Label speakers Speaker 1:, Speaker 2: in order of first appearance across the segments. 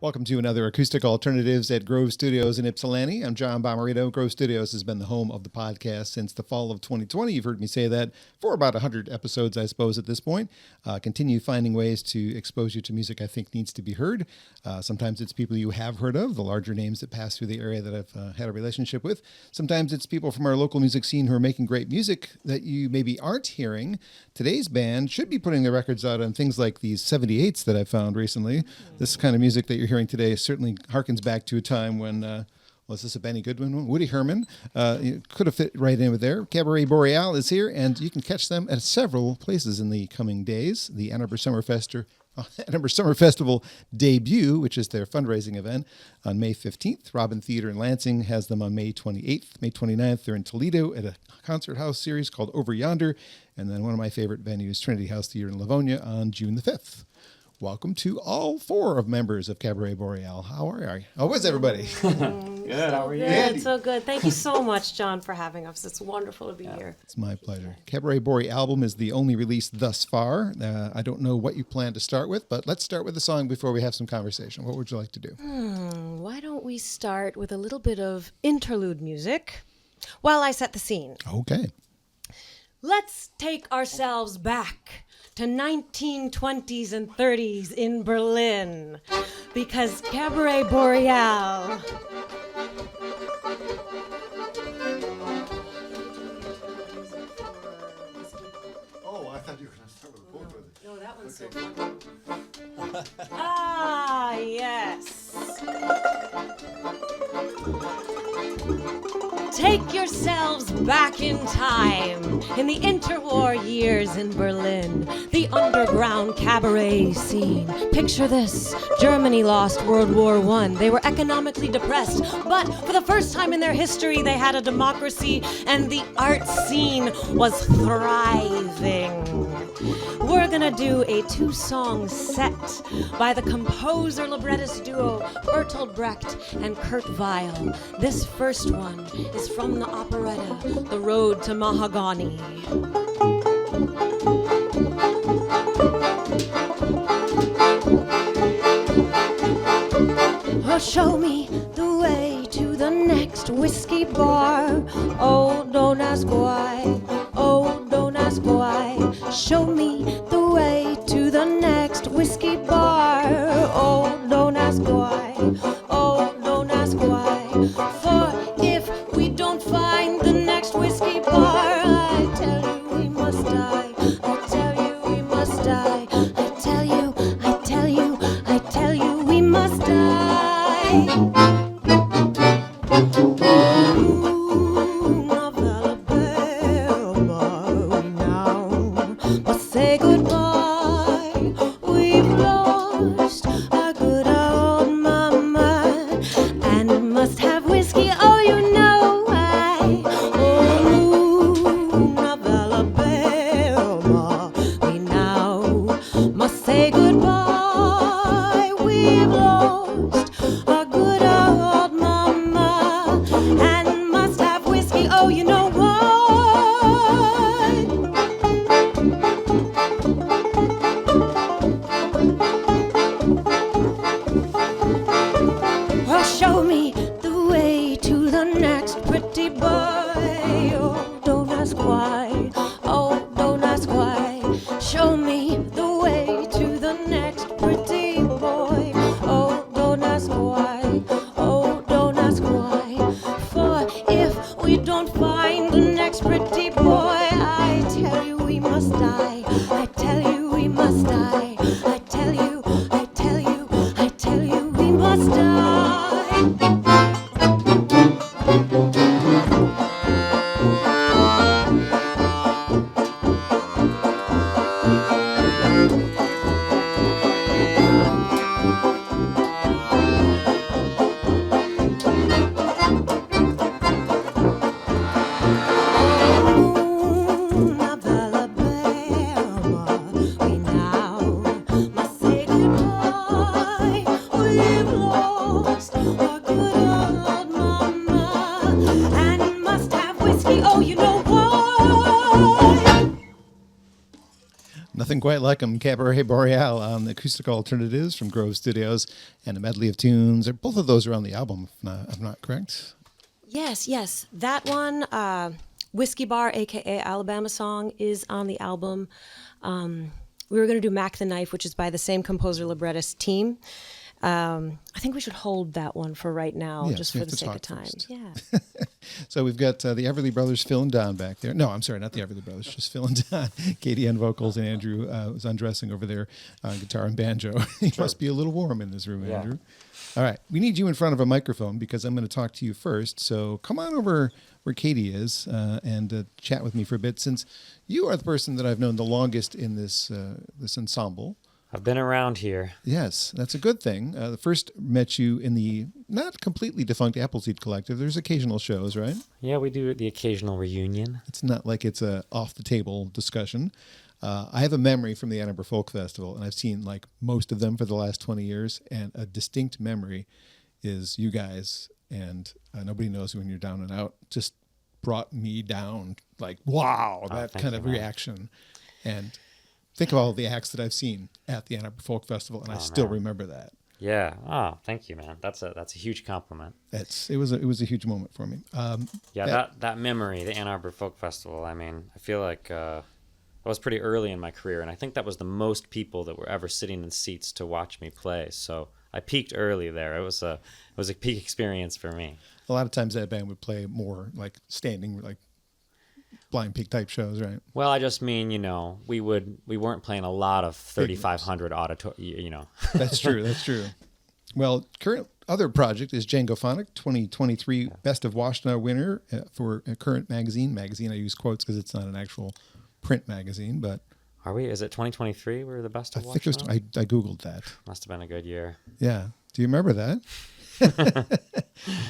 Speaker 1: Welcome to another Acoustic Alternatives at Grove Studios in Ypsilanti. I'm John Bomarito. Grove Studios has been the home of the podcast since the fall of 2020. You've heard me say that for about 100 episodes, I suppose, at this point. Continue finding ways to expose you to music I think needs to be heard. Sometimes it's people you have heard of, the larger names that pass through the area that I've had a relationship with. Sometimes it's people from our local music scene who are making great music that you maybe aren't hearing. Today's band should be putting their records out on things like these 78s that I found recently. This kind of music that you're hearing today certainly harkens back to a time when, was this a Benny Goodman one? Woody Herman. Could have fit right in with there. Cabaret Boreale is here, and you can catch them at several places in the coming days. The Ann Arbor Summer Festival debut, which is their fundraising event, on May 15th. Robin Theater in Lansing has them on May 28th. May 29th, they're in Toledo at a concert house series called Over Yonder. And then one of my favorite venues, Trinity House Theater in Livonia, on June the 5th. Welcome to all four of members of Cabaret Boreale. How are you? How is everybody?
Speaker 2: Good. How are you?
Speaker 3: Good, so good. Thank you so much, John, for having us. It's wonderful to be here.
Speaker 1: It's my pleasure. Cabaret Boreale album is the only release thus far. I don't know what you plan to start with, but let's start with the song before we have some conversation. What would you like to do?
Speaker 3: Why don't we start with a little bit of interlude music while I set the scene?
Speaker 1: Okay.
Speaker 3: Let's take ourselves back to 1920s and 30s in Berlin, because Cabaret Boreale
Speaker 2: I thought you were going to start with a quote with it.
Speaker 3: Oh, that one's so fun. Ah, yes. Take yourselves back in time, in the interwar years in Berlin, the underground cabaret scene. Picture this: Germany lost World War I. They were economically depressed, but for the first time in their history, they had a democracy, and the art scene was thriving. We're gonna do a two-song set by the composer-librettist duo Bertolt Brecht and Kurt Weill. This first one is from the operetta The Road to Mahagani. Oh, show me the way to the next whiskey bar. Oh, don't ask why. Oh, don't ask why. Show me the way to the next whiskey bar. Oh, don't ask why. Oh, don't ask why. For if we don't find the next whiskey bar, I tell you we must die. I tell you we must die. I tell you, I tell you, I tell you we must die. Oh,
Speaker 1: Nothing quite like them. Cabaret Boreale on the Acoustic Alternatives from Grove Studios, and a medley of tunes. Both of those are on the album, if I'm not correct.
Speaker 3: Yes. That one, Whiskey Bar, a.k.a. Alabama Song, is on the album. We were going to do Mack the Knife, which is by the same composer librettist team. I think we should hold that one for right now, just for the sake of time.
Speaker 1: First.
Speaker 3: Yeah.
Speaker 1: So we've got the Everly Brothers, Phil and Don back there. No, I'm sorry, not the Everly Brothers, just Phil and Don. Katie on vocals, and Andrew was undressing over there on guitar and banjo. He must be a little warm in this room, Andrew. All right, we need you in front of a microphone because I'm going to talk to you first. So come on over where Katie is and chat with me for a bit, since you are the person that I've known the longest in this ensemble.
Speaker 4: I've been around here.
Speaker 1: Yes, that's a good thing. The first met you in the not completely defunct Appleseed Collective. There's occasional shows, right?
Speaker 4: Yeah, we do the occasional reunion.
Speaker 1: It's not like it's a off-the-table discussion. I have a memory from the Ann Arbor Folk Festival, and I've seen like most of them for the last 20 years, and a distinct memory is you guys, and Nobody Knows When You're Down and Out just brought me down, like, wow, that kind of reaction. And think of all the acts that I've seen at the Ann Arbor Folk Festival, and I still remember that.
Speaker 4: Yeah. Oh, thank you, man. That's a huge compliment.
Speaker 1: It was a huge moment for me.
Speaker 4: That memory, the Ann Arbor Folk Festival. I mean, I feel like that was pretty early in my career, and I think that was the most people that were ever sitting in seats to watch me play. So I peaked early there. It was a peak experience for me.
Speaker 1: A lot of times that band would play more like standing, like Blind Pig type shows, right?
Speaker 4: Well, I just mean, we weren't playing a lot of 3,500 auditorium,
Speaker 1: That's true. Well, current other project is Djangophonique, 2023 Best of Washtenaw winner for a current magazine. I use quotes because it's not an actual print magazine, but
Speaker 4: are we? Is it 2023? We're the Best of Washtenaw?
Speaker 1: I think it was. I googled that.
Speaker 4: Must have been a good year.
Speaker 1: Yeah. Do you remember that?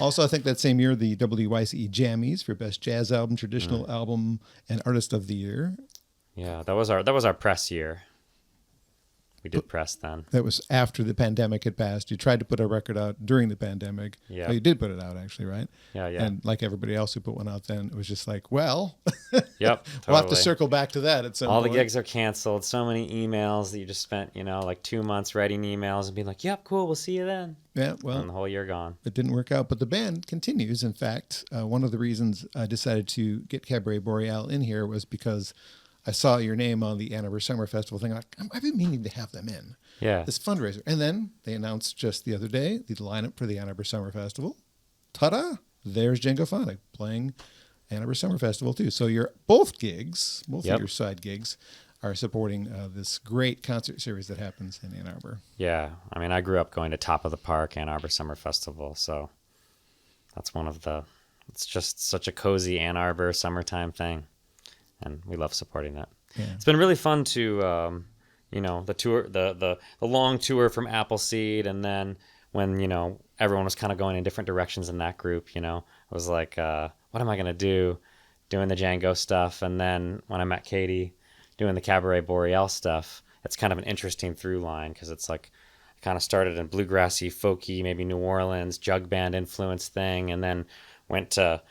Speaker 1: Also, I think that same year, the WYCE Jammies for Best Jazz Album, Traditional Album, and Artist of the Year.
Speaker 4: Yeah, that was our press year. We did press then.
Speaker 1: That was after the pandemic had passed. You tried to put a record out during the pandemic.
Speaker 4: Yeah.
Speaker 1: Oh, you did put it out, actually, right?
Speaker 4: Yeah.
Speaker 1: And like everybody else who put one out then, it was just like, well,
Speaker 4: yep, totally.
Speaker 1: We'll have to circle back to that at some
Speaker 4: All
Speaker 1: point.
Speaker 4: the gigs are canceled. So many emails that you just spent, like 2 months writing emails and being like, yep, cool, we'll see you then.
Speaker 1: Yeah, well.
Speaker 4: And the whole year gone.
Speaker 1: It didn't work out, but the band continues. In fact, one of the reasons I decided to get Cabaret Boreale in here was because I saw your name on the Ann Arbor Summer Festival thing. I've been meaning to have them in.
Speaker 4: Yeah.
Speaker 1: This fundraiser. And then they announced just the other day the lineup for the Ann Arbor Summer Festival. Ta-da! There's Djangophonique playing Ann Arbor Summer Festival too. So both of your side gigs are supporting this great concert series that happens in Ann Arbor.
Speaker 4: Yeah. I mean, I grew up going to Top of the Park, Ann Arbor Summer Festival. So that's it's just such a cozy Ann Arbor summertime thing. And we love supporting it. Yeah. It's been really fun to, the tour, the long tour from Appleseed, and then when everyone was kind of going in different directions in that group, I was like, what am I gonna do, doing the Django stuff, and then when I met Katie, doing the Cabaret Boreale stuff, it's kind of an interesting through line because it's like I kind of started in bluegrassy, folky, maybe New Orleans jug band influence thing, and then went to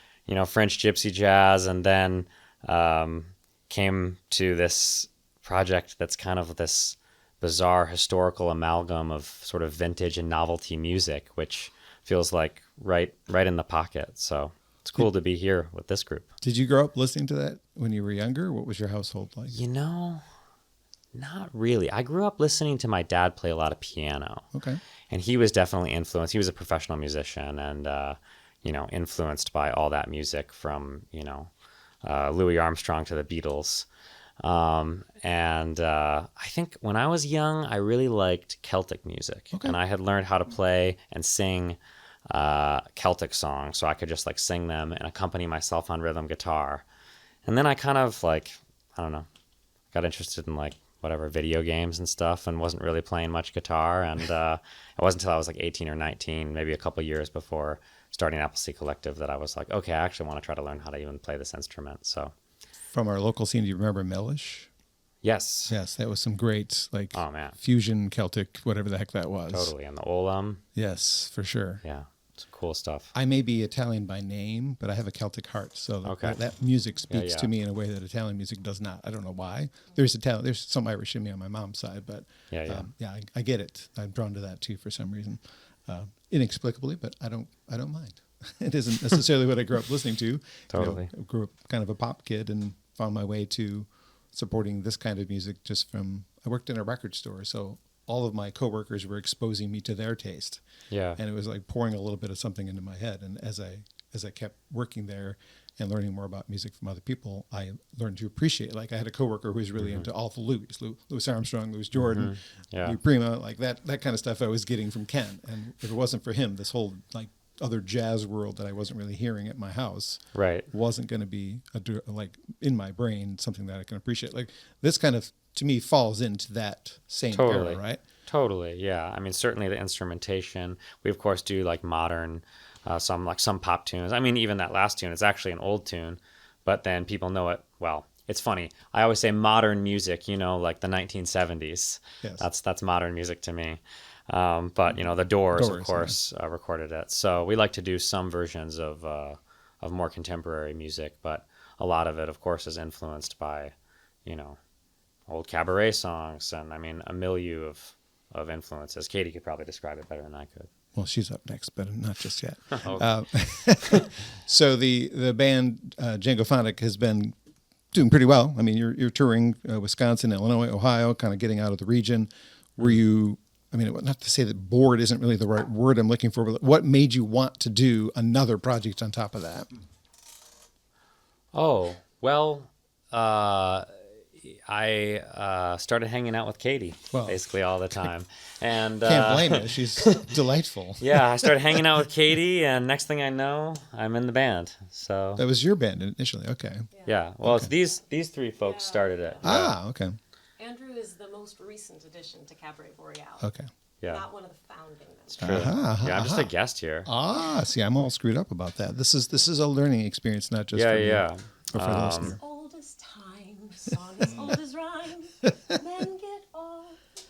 Speaker 4: French gypsy jazz, and then came to this project that's kind of this bizarre historical amalgam of sort of vintage and novelty music, which feels like right in the pocket. So it's cool to be here with this group.
Speaker 1: Did you grow up listening to that when you were younger? What was your household like?
Speaker 4: Not really. I grew up listening to my dad play a lot of piano.
Speaker 1: Okay.
Speaker 4: And he was definitely influenced. He was a professional musician and, influenced by all that music from, Louis Armstrong to the Beatles. And I think when I was young, I really liked Celtic music. Okay. And I had learned how to play and sing Celtic songs, so I could just like sing them and accompany myself on rhythm guitar. And then I kind of got interested in like whatever video games and stuff, and wasn't really playing much guitar. And it wasn't until I was like 18 or 19, maybe a couple years before starting Appleseed Collective, that I was like, okay, I actually want to try to learn how to even play this instrument. So
Speaker 1: from our local scene, do you remember Mellish?
Speaker 4: Yes,
Speaker 1: that was some great fusion Celtic, whatever the heck that was.
Speaker 4: Totally, and the Olam.
Speaker 1: Yes, for sure.
Speaker 4: Yeah. Some cool stuff.
Speaker 1: I may be Italian by name, but I have a Celtic heart, so that music speaks to me in a way that Italian music does not. I don't know why. There's some Irish in me on my mom's side, but I get it. I'm drawn to that too for some reason, inexplicably, but I don't mind. It isn't necessarily what I grew up listening to.
Speaker 4: Totally.
Speaker 1: I grew up kind of a pop kid and found my way to supporting this kind of music just from. I worked in a record store, so all of my coworkers were exposing me to their taste.
Speaker 4: Yeah.
Speaker 1: And it was like pouring a little bit of something into my head. And as I kept working there and learning more about music from other people, I learned to appreciate it. Like I had a coworker who was really into all the Louis Armstrong, Louis Jordan, Lou Prima, like that kind of stuff I was getting from Ken. And if it wasn't for him, this whole like other jazz world that I wasn't really hearing at my house wasn't going to be like in my brain, something that I can appreciate. Like this kind of, to me, falls into that same era, right?
Speaker 4: Totally, yeah. I mean, certainly the instrumentation. We of course do like modern, some pop tunes. I mean, even that last tune is actually an old tune, but then people know it well. It's funny. I always say modern music, like the 1970s. Yes. That's modern music to me. But the Doors of course, recorded it. So we like to do some versions of more contemporary music, but a lot of it, of course, is influenced by, old cabaret songs, and I mean a milieu of influences. Katie could probably describe it better than I could.
Speaker 1: Well, she's up next, but not just yet.
Speaker 4: Okay.
Speaker 1: So the band Djangophonique has been doing pretty well. I mean, you're touring Wisconsin, Illinois, Ohio, kind of getting out of the region. Were you? I mean, not to say that bored isn't really the right word I'm looking for, but what made you want to do another project on top of that?
Speaker 4: Oh, well, I started hanging out with Katie basically all the time. And
Speaker 1: can't blame her. She's delightful.
Speaker 4: Yeah, I started hanging out with Katie, and next thing I know, I'm in the band. So
Speaker 1: that was your band initially, okay.
Speaker 4: Yeah, well, it's these three folks started it.
Speaker 1: Ah, okay.
Speaker 3: Andrew is the most recent addition to Cabaret Boreale.
Speaker 1: Okay.
Speaker 4: Yeah.
Speaker 3: Not one of the founding members.
Speaker 4: It's true. Yeah, I'm just a guest here.
Speaker 1: See, I'm all screwed up about that. This is a learning experience, not just for you, but for the listener.
Speaker 3: Old as time, song as old as rhyme, men get all the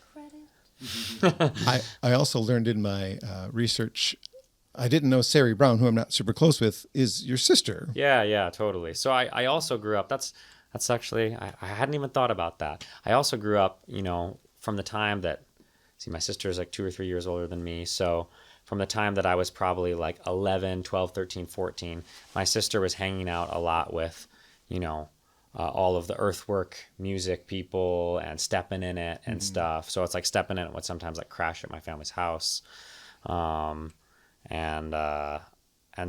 Speaker 3: credit.
Speaker 1: I also learned in my research, I didn't know Sari Brown, who I'm not super close with, is your sister.
Speaker 4: Yeah, totally. So I also grew up, that's actually, I hadn't even thought about that. I also grew up, from the time that, my sister is like 2 or 3 years older than me. So from the time that I was probably like 11, 12, 13, 14, my sister was hanging out a lot with, all of the earthwork music people and stepping in it and stuff. So it's like stepping in it would sometimes like crash at my family's house. And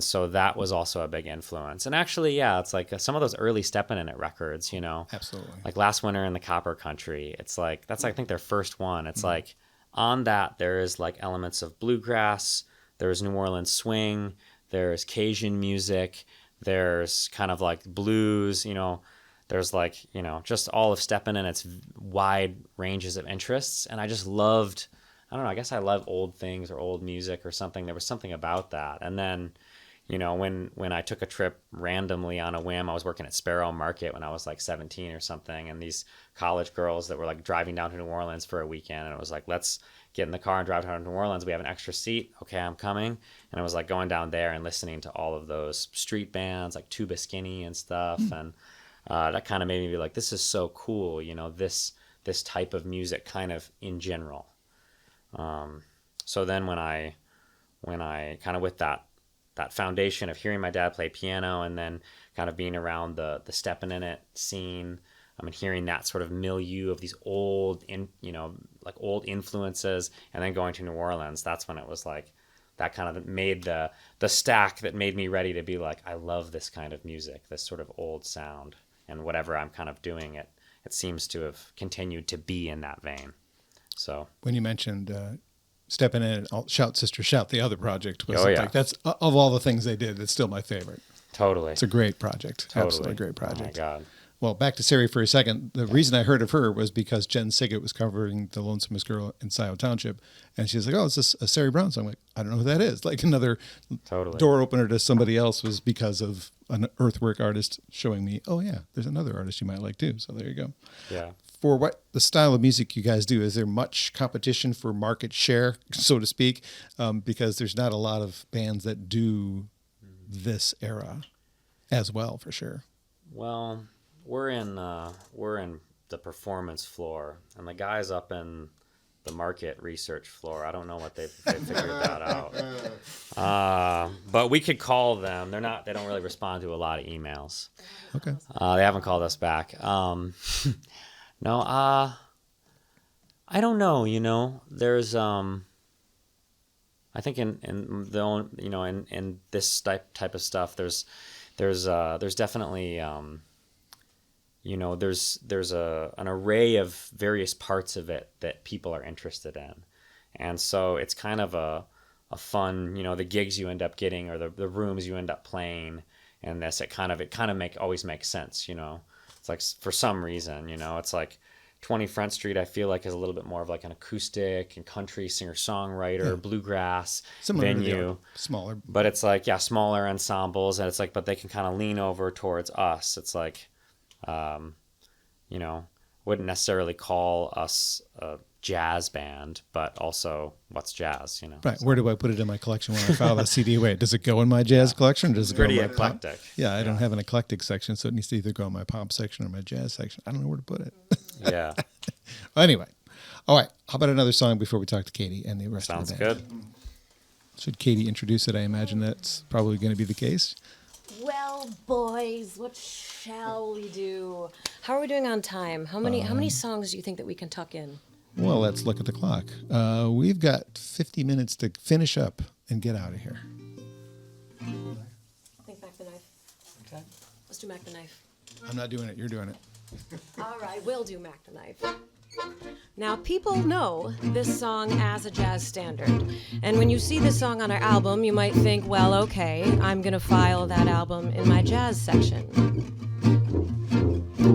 Speaker 4: so that was also a big influence. And actually, it's like some of those early Steppin' In It records,
Speaker 1: Absolutely.
Speaker 4: Like Last Winter in the Copper Country. It's like, that's I think their first one. It's like on that there is like elements of bluegrass, there's New Orleans swing, there's Cajun music, there's kind of like blues, there's like, just all of Steppin' In Its wide ranges of interests. And I just loved, I don't know, I guess I love old things or old music or something. There was something about that. And then, when I took a trip randomly on a whim, I was working at Sparrow Market when I was like 17 or something. And these college girls that were like driving down to New Orleans for a weekend. And it was like, let's get in the car and drive down to New Orleans. We have an extra seat. Okay, I'm coming. And I was like going down there and listening to all of those street bands like Tuba Skinny and stuff. And that kind of made me be like, this is so cool. This type of music kind of in general. So then when I kind of with that foundation of hearing my dad play piano and then kind of being around the Steppin' In It scene, and hearing that sort of milieu of these old influences, and then going to New Orleans, that's when it was like that kind of made the stack that made me ready to be like, I love this kind of music, this sort of old sound, and whatever I'm kind of doing, it seems to have continued to be in that vein. So
Speaker 1: when you mentioned Steppin' In It, Shout Sister Shout, the other project was like, that's of all the things they did, it's still my favorite.
Speaker 4: Totally.
Speaker 1: It's a great project.
Speaker 4: Totally.
Speaker 1: Absolutely great project.
Speaker 4: Oh my God.
Speaker 1: Well, back to Sari for a second. The reason I heard of her was because Jen Siggett was covering The Lonesomest Girl in Scioto Township. And she's like, oh, is this a Sari Brown song? I'm like, I don't know who that is. Like another door opener to somebody else was because of an earthwork artist showing me, oh, yeah, there's another artist you might like too. So there you go.
Speaker 4: Yeah.
Speaker 1: for what the style of music you guys do, is there much competition for market share, so to speak? Because there's not a lot of bands that do this era as well, for sure.
Speaker 4: Well, we're in the performance floor, and the guys up in the market research floor, I don't know what they figured that out. But we could call them. They don't really respond to a lot of emails.
Speaker 1: Okay.
Speaker 4: They haven't called us back. No, I don't know. You know, there's I think in this type of stuff, there's definitely there's an array of various parts of it that people are interested in, and so it's kind of a fun, the gigs you end up getting or the rooms you end up playing, and this it kind of always makes sense. It's like for some reason, it's like 20 Front Street, I feel like is a little bit more of like an acoustic and country singer-songwriter, bluegrass
Speaker 1: Similar
Speaker 4: venue.
Speaker 1: Smaller.
Speaker 4: But it's like, smaller ensembles, and it's like, but they can kind of lean over towards us. It's like, wouldn't necessarily call us a jazz band, but also what's jazz,
Speaker 1: Right. Where do I put it in my collection when I file that CD away? Does it go in my jazz collection, or does it go in my
Speaker 4: eclectic.
Speaker 1: Pop? Yeah, I don't have an eclectic section, so it needs to either go in my pop section or my jazz section. I don't know where to put it.
Speaker 4: Yeah.
Speaker 1: Well, anyway. All right. How about another song before we talk to Katie and the rest
Speaker 4: Sounds
Speaker 1: of the band?
Speaker 4: good.
Speaker 1: Should Katie introduce it? I imagine that's probably going to be the case.
Speaker 3: Well, boys, what shall we do? How are we doing on time? How many songs do you think that we can tuck in?
Speaker 1: Well, let's look at the clock. We've got 50 minutes to finish up and get out of here.
Speaker 3: I think Mack the Knife. Okay. Let's do Mack the Knife.
Speaker 1: I'm not doing it. You're doing it.
Speaker 3: All right, we'll do Mack the Knife. Now, people know this song as a jazz standard. And when you see this song on our album, you might think, well, okay, I'm going to file that album in my jazz section.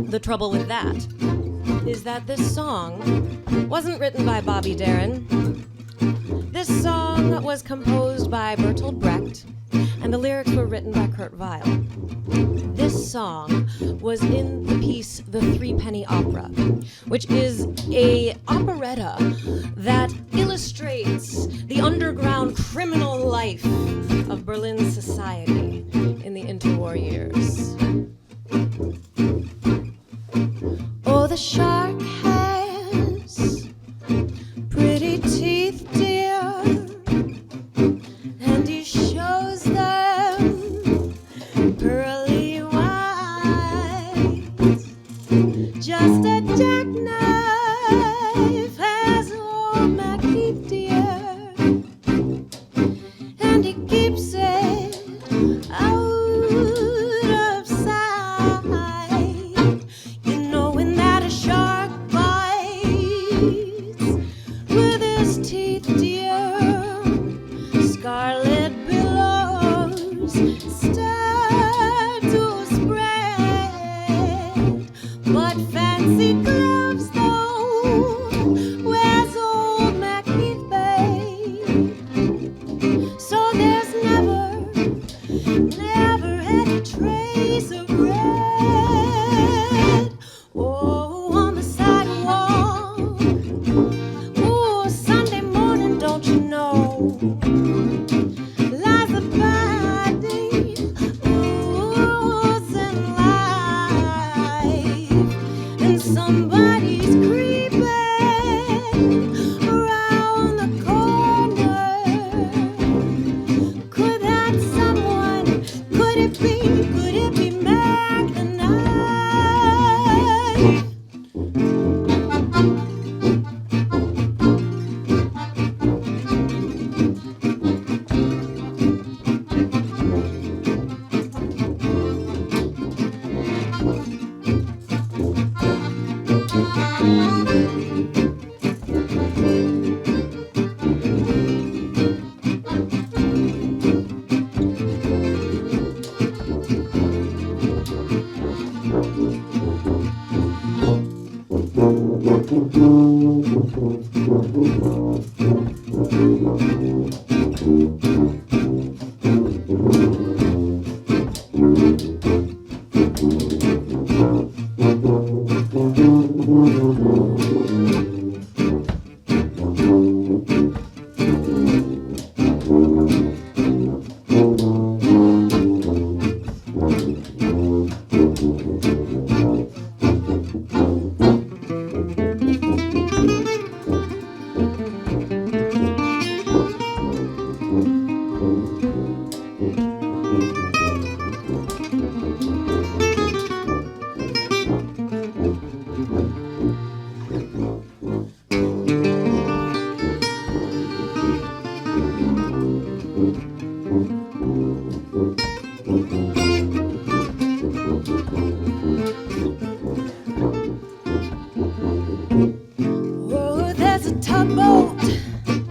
Speaker 3: The trouble with that is that this song wasn't written by Bobby Darin. This song was composed by Bertolt Brecht, and the lyrics were written by Kurt Weill. This song was in the piece The Threepenny Opera, which is a operetta that illustrates the underground criminal life of Berlin society in the interwar years. Oh, the shark has pretty teeth, dear, and he shows them pearly white. Just a jackknife has old Mackey, dear, and he keeps it out of sight. You know when that a shark bites with his teeth, dear, scarlet billows start to spread. But fancy gloves, though, wears old Mackey, babe. So there's never any trace of red. Oh, on the sidewalk. Oh, Sunday morning, don't you know? Lies the body, oozing life, and somebody's creeping around the corner. Could that someone, could it be Mack the Knife?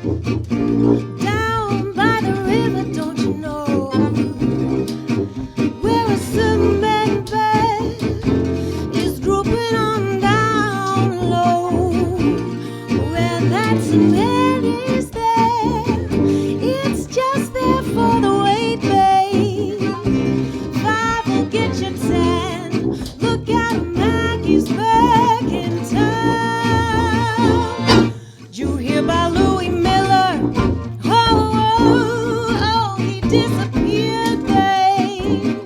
Speaker 3: Down by the river, don't you know, where a cement bed is drooping on down low, where that cement is there, it's just there for the wait, babe. 5 will get you 10. Look at Mack, he's back in town. You hear by Louis Miller? Oh, oh, oh, he disappeared, babe,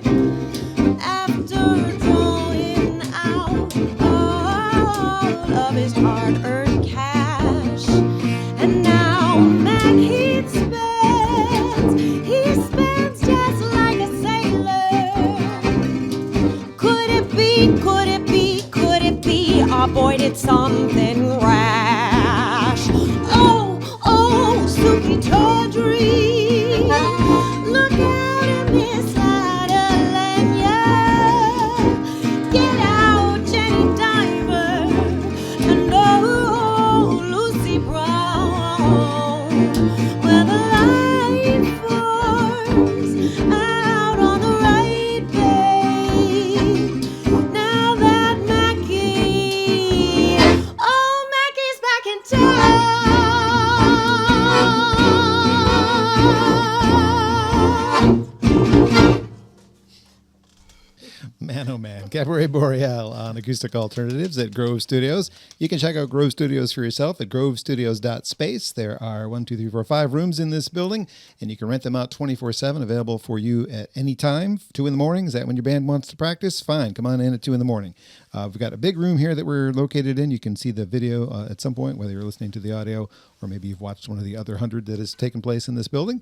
Speaker 3: after drawing out all of his hard-earned cash. And now Mack, he spends just like a sailor. Could it be, could it be, could it be our boy did something rash? Oh, oh, Suki Tawdry, look out in this lanyard. Get out, Jenny Diver, and oh, Lucy Brown. Where the light forms out on the right, babe. Now that Mackie, oh, Mackie's back in town.
Speaker 1: Man, oh man. Cabaret Boreale on Acoustic Alternatives at Grove Studios. You can check out Grove Studios for yourself at grovestudios.space. There are 5 rooms in this building, and you can rent them out 24/7, available for you at any time. 2 in the morning, is that when your band wants to practice? Fine, come on in at 2 in the morning. We've got a big room here that we're located in. You can see the video at some point, whether you're listening to the audio or maybe you've watched one of the other 100 that has taken place in this building.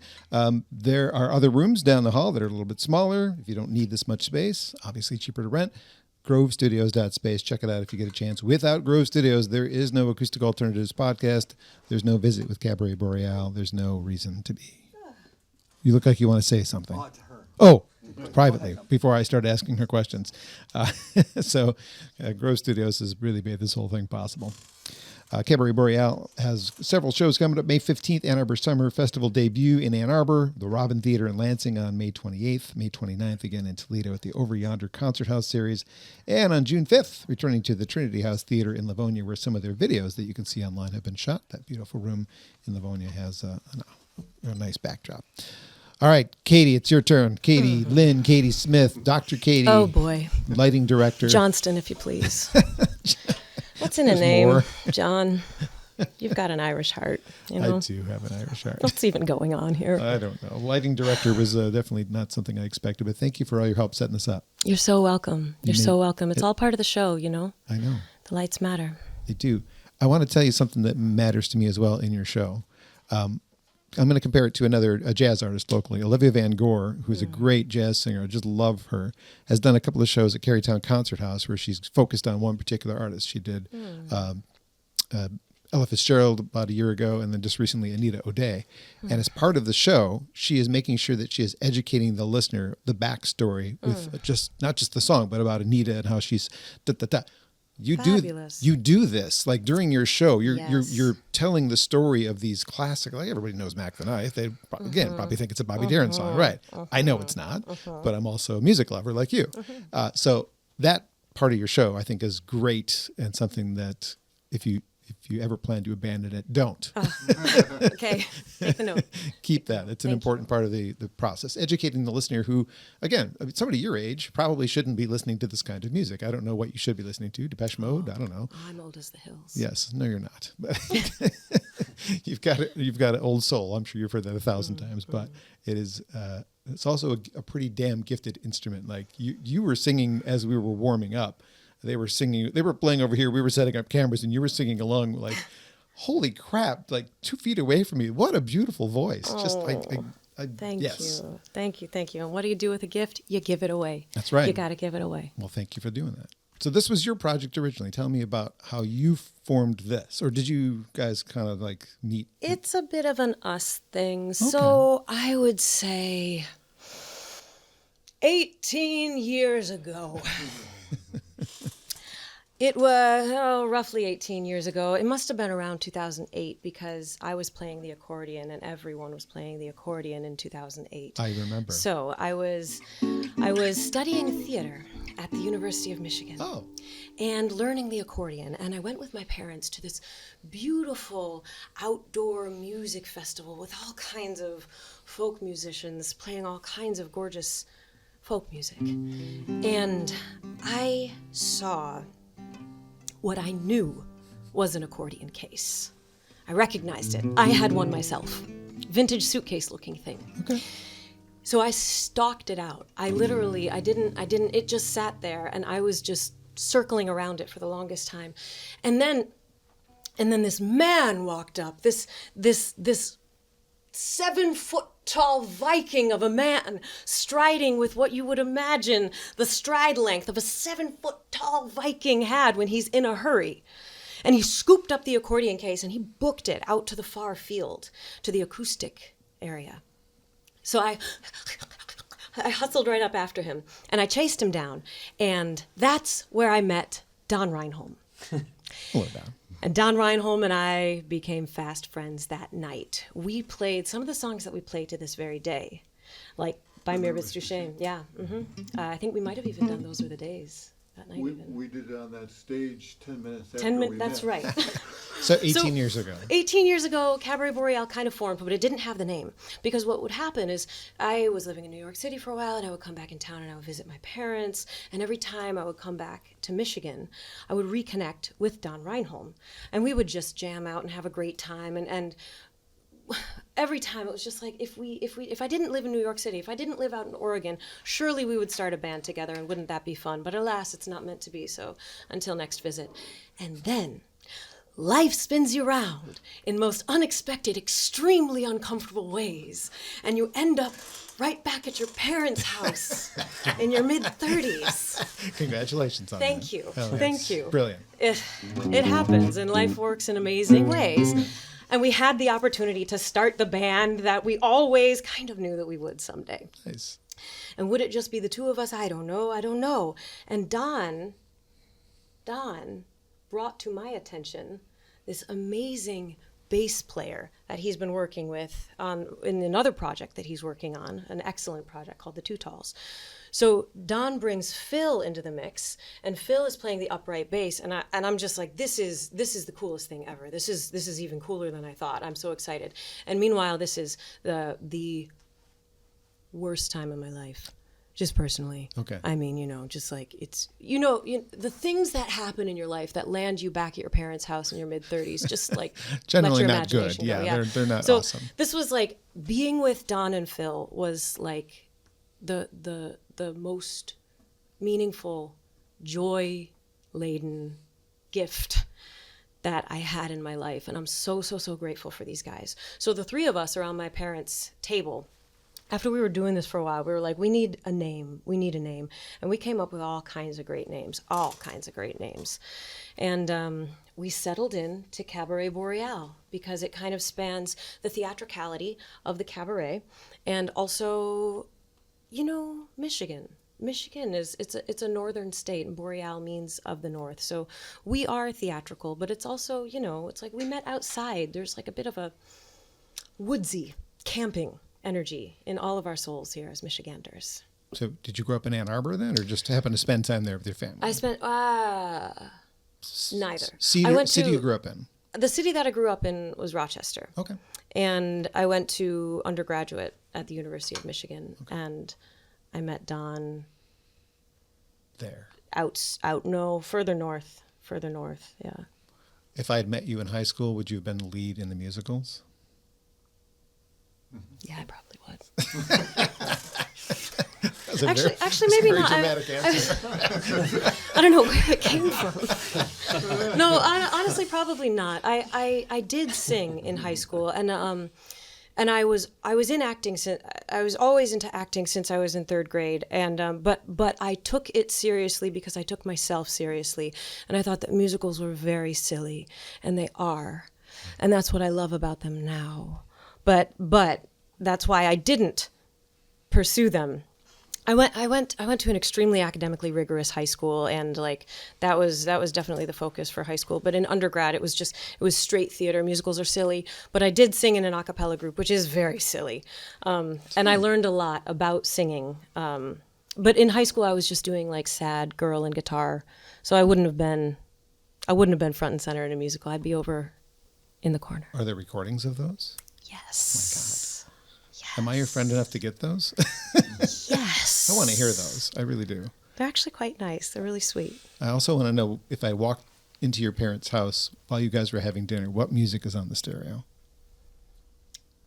Speaker 1: There are other rooms down the hall that are a little bit smaller. If you don't need this much space, obviously cheaper to rent. grovestudios.space. Check it out if you get a chance. Without Grove Studios, there is no Acoustic Alternatives podcast. There's no Visit with Cabaret Boreale. There's no reason to be. You look like you want to say something. Oh, privately, before I start asking her questions. So Grove Studios has really made this whole thing possible. Cabaret Boreale has several shows coming up. May 15th, Ann Arbor Summer Festival debut in Ann Arbor, the Robin Theater in Lansing on May 28th, May 29th again in Toledo at the Over Yonder Concert House Series, and on June 5th, returning to the Trinity House Theater in Livonia, where some of their videos that you can see online have been shot. That beautiful room in Livonia has a nice backdrop. All right, Katie, it's your turn. Katie, Lynne, Katie Smith, Dr. Katie.
Speaker 3: Oh, boy.
Speaker 1: Lighting director.
Speaker 3: Johnston, if you please. What's in a name,
Speaker 1: more.
Speaker 3: John? You've got an Irish heart, you know?
Speaker 1: I do have an Irish heart.
Speaker 3: What's even going on here?
Speaker 1: I don't know. Lighting director was definitely not something I expected, but thank you for all your help setting this up.
Speaker 3: You're so welcome. You're so welcome. It's all part of the show, you know?
Speaker 1: I know.
Speaker 3: The lights matter.
Speaker 1: They do. I want to tell you something that matters to me as well in your show. I'm going to compare it to a jazz artist locally, Olivia Van Gore, who's a great jazz singer. I just love her. Has done a couple of shows at Carytown Concert House where she's focused on one particular artist. She did Ella Fitzgerald about a year ago, and then just recently Anita O'Day. And as part of the show, she is making sure that she is educating the listener the backstory with not just the song, but about Anita and how she's da-da-da.
Speaker 3: Fabulous.
Speaker 1: You do this like during your show.
Speaker 3: Yes.
Speaker 1: You're telling the story of these classic. Like everybody knows Mack the Knife. They probably think it's a Bobby Darin song, right? I know it's not, but I'm also a music lover like you. So that part of your show I think is great and something that if you ever plan to abandon it, don't.
Speaker 3: Okay. Take the note.
Speaker 1: Keep that. It's an important part of the process. Educating the listener who, again, somebody your age probably shouldn't be listening to this kind of music. I don't know what you should be listening to. Depeche Mode? I don't know.
Speaker 3: I'm old as the hills.
Speaker 1: Yes. No, you're not. But you've got an old soul. I'm sure you've heard that 1,000 times, but it is, it's also a pretty damn gifted instrument. Like you were singing as we were warming up. They were singing, they were playing over here. We were setting up cameras and you were singing along like, holy crap, like 2 feet away from me. What a beautiful voice. Just
Speaker 3: Thank
Speaker 1: yes.
Speaker 3: you. Thank you. And what do you do with a gift? You give it away.
Speaker 1: That's right.
Speaker 3: You got to give it away.
Speaker 1: Well, thank you for doing that. So this was your project originally. Tell me about how you formed this, or did you guys kind of like meet?
Speaker 3: It's a bit of an us thing. Okay. So I would say 18 years ago. It was roughly 18 years ago. It must have been around 2008 because I was playing the accordion and everyone was playing the accordion in 2008.
Speaker 1: I remember.
Speaker 3: So I was studying theater at the University of Michigan.
Speaker 1: Oh.
Speaker 3: And learning the accordion. And I went with my parents to this beautiful outdoor music festival with all kinds of folk musicians playing all kinds of gorgeous folk music. And I saw what I knew was an accordion case. I recognized it. I had one myself. Vintage suitcase looking thing.
Speaker 1: Okay.
Speaker 3: So I stalked it out. I didn't, it just sat there and I was just circling around it for the longest time. And then this man walked up, this 7-foot tall Viking of a man, striding with what you would imagine the stride length of a 7-foot tall Viking had when he's in a hurry. And he scooped up the accordion case and he booked it out to the far field, to the acoustic area. So I hustled right up after him and I chased him down. And that's where I met Don Reinholm.
Speaker 1: Hello, Don.
Speaker 3: And Don Reinholm and I became fast friends that night. We played some of the songs that we play to this very day, like By Mir Bist Du Schön. Yeah, I think we might have even done Those Were the Days that night.
Speaker 2: We did it on that stage 10 minutes after
Speaker 3: 10 minutes,
Speaker 2: we
Speaker 3: that's
Speaker 2: met.
Speaker 3: right.
Speaker 1: So 18 years ago.
Speaker 3: 18 years ago, Cabaret Boreale kind of formed, but it didn't have the name. Because what would happen is I was living in New York City for a while, and I would come back in town, and I would visit my parents. And every time I would come back to Michigan, I would reconnect with Don Reinholm. And we would just jam out and have a great time. And every time it was just like, if I didn't live in New York City, if I didn't live out in Oregon, surely we would start a band together, and wouldn't that be fun? But alas, it's not meant to be, so until next visit. And then life spins you around in most unexpected, extremely uncomfortable ways, and you end up right back at your parents' house in your mid-30s.
Speaker 1: Congratulations on that.
Speaker 3: Thank you.
Speaker 1: Oh,
Speaker 3: Thank you.
Speaker 1: Brilliant.
Speaker 3: It happens, and life works in amazing ways. And we had the opportunity to start the band that we always kind of knew that we would someday.
Speaker 1: Nice.
Speaker 3: And would it just be the two of us? I don't know. And Don brought to my attention this amazing bass player that he's been working with in another project that he's working on, an excellent project called The Two Talls. So Don brings Phil into the mix, and Phil is playing the upright bass, and I'm just like, this is the coolest thing ever. This is even cooler than I thought. I'm so excited. And meanwhile, this is the worst time of my life. Just personally.
Speaker 1: Okay.
Speaker 3: I mean, just like it's, the things that happen in your life that land you back at your parents' house in your mid-30s, just like
Speaker 1: Generally
Speaker 3: let your
Speaker 1: not good.
Speaker 3: imagination go.
Speaker 1: Yeah, they're not
Speaker 3: so
Speaker 1: awesome.
Speaker 3: This was like being with Don and Phil was like the most meaningful, joy-laden gift that I had in my life. And I'm so grateful for these guys. So the three of us around my parents' table, after we were doing this for a while, we were like, we need a name. And we came up with all kinds of great names. And we settled in to Cabaret Boreale because it kind of spans the theatricality of the cabaret and also, Michigan. Michigan it's a northern state, and Boreale means of the north. So we are theatrical, but it's also, it's like we met outside. There's like a bit of a woodsy camping energy in all of our souls here as Michiganders.
Speaker 1: So did you grow up in Ann Arbor then, or just happen to spend time there with your family?
Speaker 3: I spent neither.
Speaker 1: City you grew up in?
Speaker 3: The city that I grew up in was Rochester.
Speaker 1: Okay.
Speaker 3: And I went to undergraduate at the University of Michigan, and I met Don
Speaker 1: there.
Speaker 3: Further north, yeah.
Speaker 1: If I had met you in high school, would you have been the lead in the musicals?
Speaker 3: Yeah, I probably would.
Speaker 1: Actually,
Speaker 3: maybe
Speaker 1: very
Speaker 3: not.
Speaker 1: dramatic answer.
Speaker 3: I don't know where it came from. No, honestly, probably not. I did sing in high school, and I was in acting. I was always into acting since I was in third grade, and but I took it seriously because I took myself seriously, and I thought that musicals were very silly, and they are, and that's what I love about them now. But that's why I didn't pursue them I went to an extremely academically rigorous high school, and like that was definitely the focus for high school. But in undergrad, it was straight theater. Musicals are silly, but I did sing in an a cappella group, which is very silly, and I learned a lot about singing. But in high school, I was just doing like sad girl and guitar, so I wouldn't have been front and center in a musical. I'd be over in the corner.
Speaker 1: Are there recordings of those?
Speaker 3: Yes.
Speaker 1: Oh my God. Yes. Am I your friend enough to get those?
Speaker 3: Yes.
Speaker 1: I want to hear those. I really do.
Speaker 3: They're actually quite nice. They're really sweet.
Speaker 1: I also want to know, if I walked into your parents' house while you guys were having dinner, what music is on the stereo?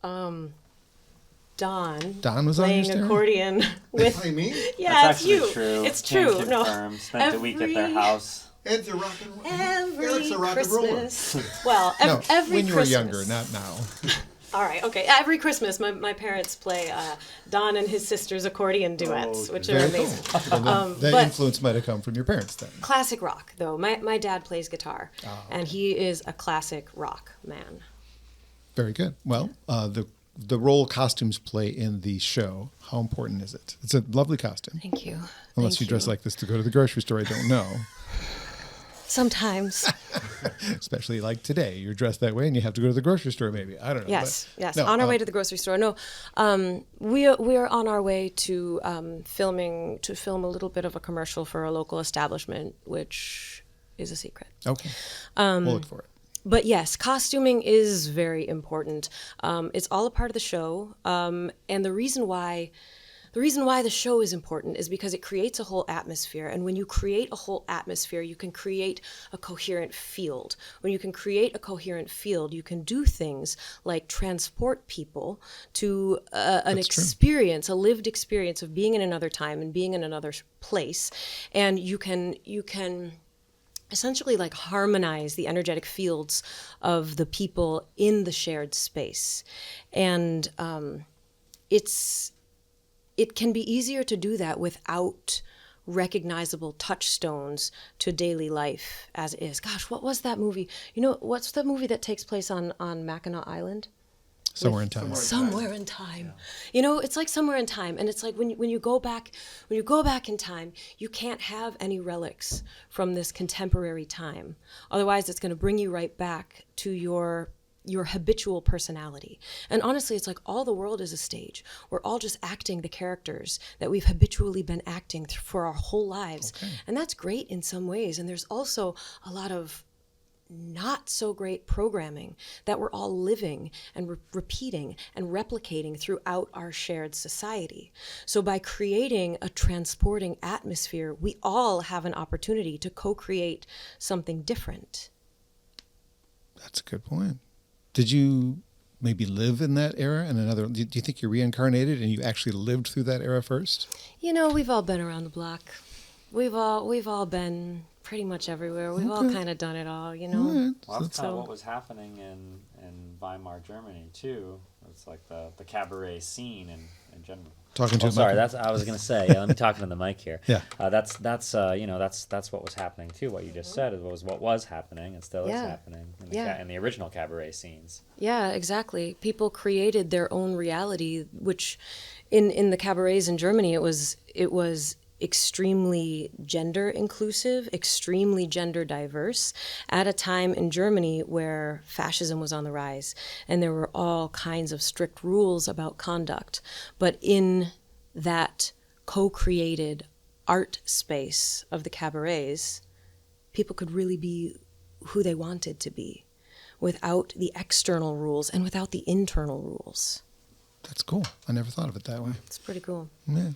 Speaker 3: Don
Speaker 1: was on your
Speaker 3: playing
Speaker 1: stereo?
Speaker 3: accordion with.
Speaker 2: Play me?
Speaker 3: Yeah,
Speaker 4: That's
Speaker 3: it's you.
Speaker 4: actually true.
Speaker 3: It's
Speaker 4: Can
Speaker 3: true. No,
Speaker 4: confirm. Spent a week at their house.
Speaker 2: Ed's a rock and roll.
Speaker 3: every
Speaker 2: Eric's a rock and roller.
Speaker 3: Christmas. Well,
Speaker 1: No,
Speaker 3: every
Speaker 1: when you were
Speaker 3: Christmas.
Speaker 1: younger, not now.
Speaker 3: All right, okay. Every Christmas, my parents play Don and his sister's accordion duets,
Speaker 2: okay.
Speaker 3: which are
Speaker 1: Very
Speaker 3: amazing.
Speaker 1: cool. Well, that
Speaker 3: but-
Speaker 1: influence might have come from your parents then.
Speaker 3: Classic rock, though. My dad plays guitar, and he is a classic rock man.
Speaker 1: Very good. Well, the role costumes play in the show, how important is it? It's a lovely costume.
Speaker 3: Thank you.
Speaker 1: Unless
Speaker 3: Thank
Speaker 1: you dress like this to go to the grocery store, I don't know.
Speaker 3: Sometimes.
Speaker 1: Especially like today, you're dressed that way and you have to go to the grocery store maybe. I don't know.
Speaker 3: Yes,
Speaker 1: but,
Speaker 3: yes.
Speaker 1: no,
Speaker 3: On our way to the grocery store. No, we are on our way to film a little bit of a commercial for a local establishment, which is a secret.
Speaker 1: Okay. We'll look for it.
Speaker 3: But yes, costuming is very important. It's all a part of the show, and the reason why the show is important is because it creates a whole atmosphere. And when you create a whole atmosphere, you can create a coherent field. When you can create a coherent field, you can do things like transport people to an
Speaker 1: That's true.
Speaker 3: experience, a lived experience of being in another time and being in another place. And you can essentially like harmonize the energetic fields of the people in the shared space. And it can be easier to do that without recognizable touchstones to daily life as is. Gosh, what was that movie? You know, what's the movie that takes place on Mackinac Island?
Speaker 1: Somewhere in time.
Speaker 3: Somewhere in time. Yeah. You know, it's like somewhere in time, and it's like when you go back in time, you can't have any relics from this contemporary time. Otherwise, it's going to bring you right back to your habitual personality. And honestly, it's like all the world is a stage. We're all just acting the characters that we've habitually been acting for our whole lives. Okay. And that's great in some ways. And there's also a lot of not so great programming that we're all living and repeating and replicating throughout our shared society. So by creating a transporting atmosphere, we all have an opportunity to co-create something different.
Speaker 1: That's a good point. Did you maybe live in that era and another? Do you think you're reincarnated and you actually lived through that era first?
Speaker 3: You know, we've all been around the block. We've all been pretty much everywhere. We've all kind of done it all, you know.
Speaker 1: Right.
Speaker 4: Well, that's kind of what was happening in Weimar, Germany too. It's like the cabaret scene in general.
Speaker 1: Talking to
Speaker 4: Oh, sorry, I was gonna say. Yeah, let me talk into the mic here.
Speaker 1: Yeah.
Speaker 4: That's what was happening too. What you just said was what was happening and still is happening in the original cabaret scenes.
Speaker 3: Yeah, exactly. People created their own reality, which in the cabarets in Germany, it was extremely gender inclusive, extremely gender diverse, at a time in Germany where fascism was on the rise and there were all kinds of strict rules about conduct. But in that co-created art space of the cabarets, people could really be who they wanted to be without the external rules and without the internal rules.
Speaker 1: That's cool. I never thought of it that way.
Speaker 3: It's pretty cool.
Speaker 1: Yeah.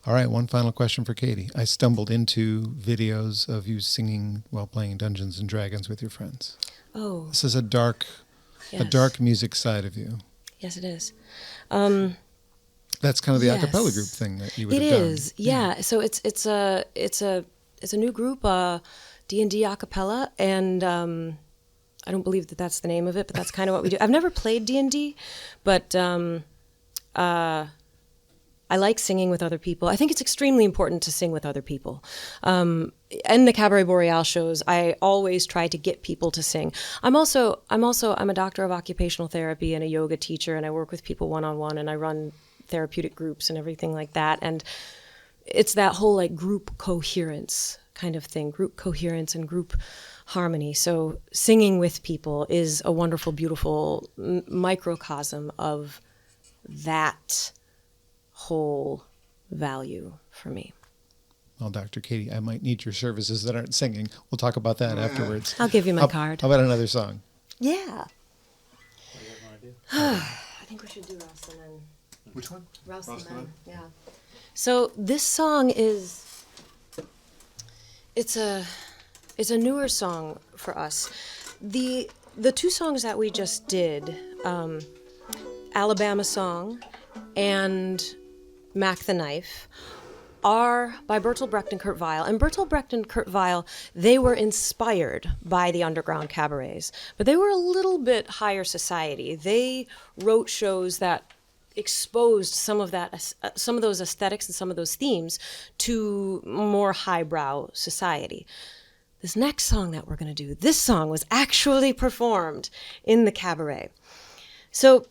Speaker 1: All right, one final question for Katie. I stumbled into videos of you singing while playing Dungeons and Dragons with your friends.
Speaker 3: Oh.
Speaker 1: This is a dark music side of you.
Speaker 3: Yes, it is.
Speaker 1: That's kind of the a cappella group thing that you would have done.
Speaker 3: It is, yeah. So it's a new group, D&D a cappella, and I don't believe that that's the name of it, but that's kind of what we do. I've never played D&D, but I like singing with other people. I think it's extremely important to sing with other people. In the Cabaret Boreale shows, I always try to get people to sing. I'm a doctor of occupational therapy and a yoga teacher, and I work with people one-on-one, and I run therapeutic groups and everything like that. And it's that whole like group coherence kind of thing, group coherence and group harmony. So singing with people is a wonderful, beautiful microcosm of that whole value for me.
Speaker 1: Well, Dr. Katie, I might need your services that aren't singing. We'll talk about that afterwards.
Speaker 3: I'll give you my card.
Speaker 1: How about another song?
Speaker 3: Yeah. I think we should do Rouse and then.
Speaker 2: Which one?
Speaker 3: Rouse
Speaker 2: Rouse
Speaker 3: and
Speaker 2: and
Speaker 3: then. Yeah. So this song is, it's a newer song for us. The two songs that we just did, Alabama Song and Mack the Knife, are by Bertolt Brecht and Kurt Weill. And Bertolt Brecht and Kurt Weill, they were inspired by the underground cabarets, but they were a little bit higher society. They wrote shows that exposed some of those aesthetics and some of those themes to more highbrow society. This next song that we're going to do, this song was actually performed in the cabaret. So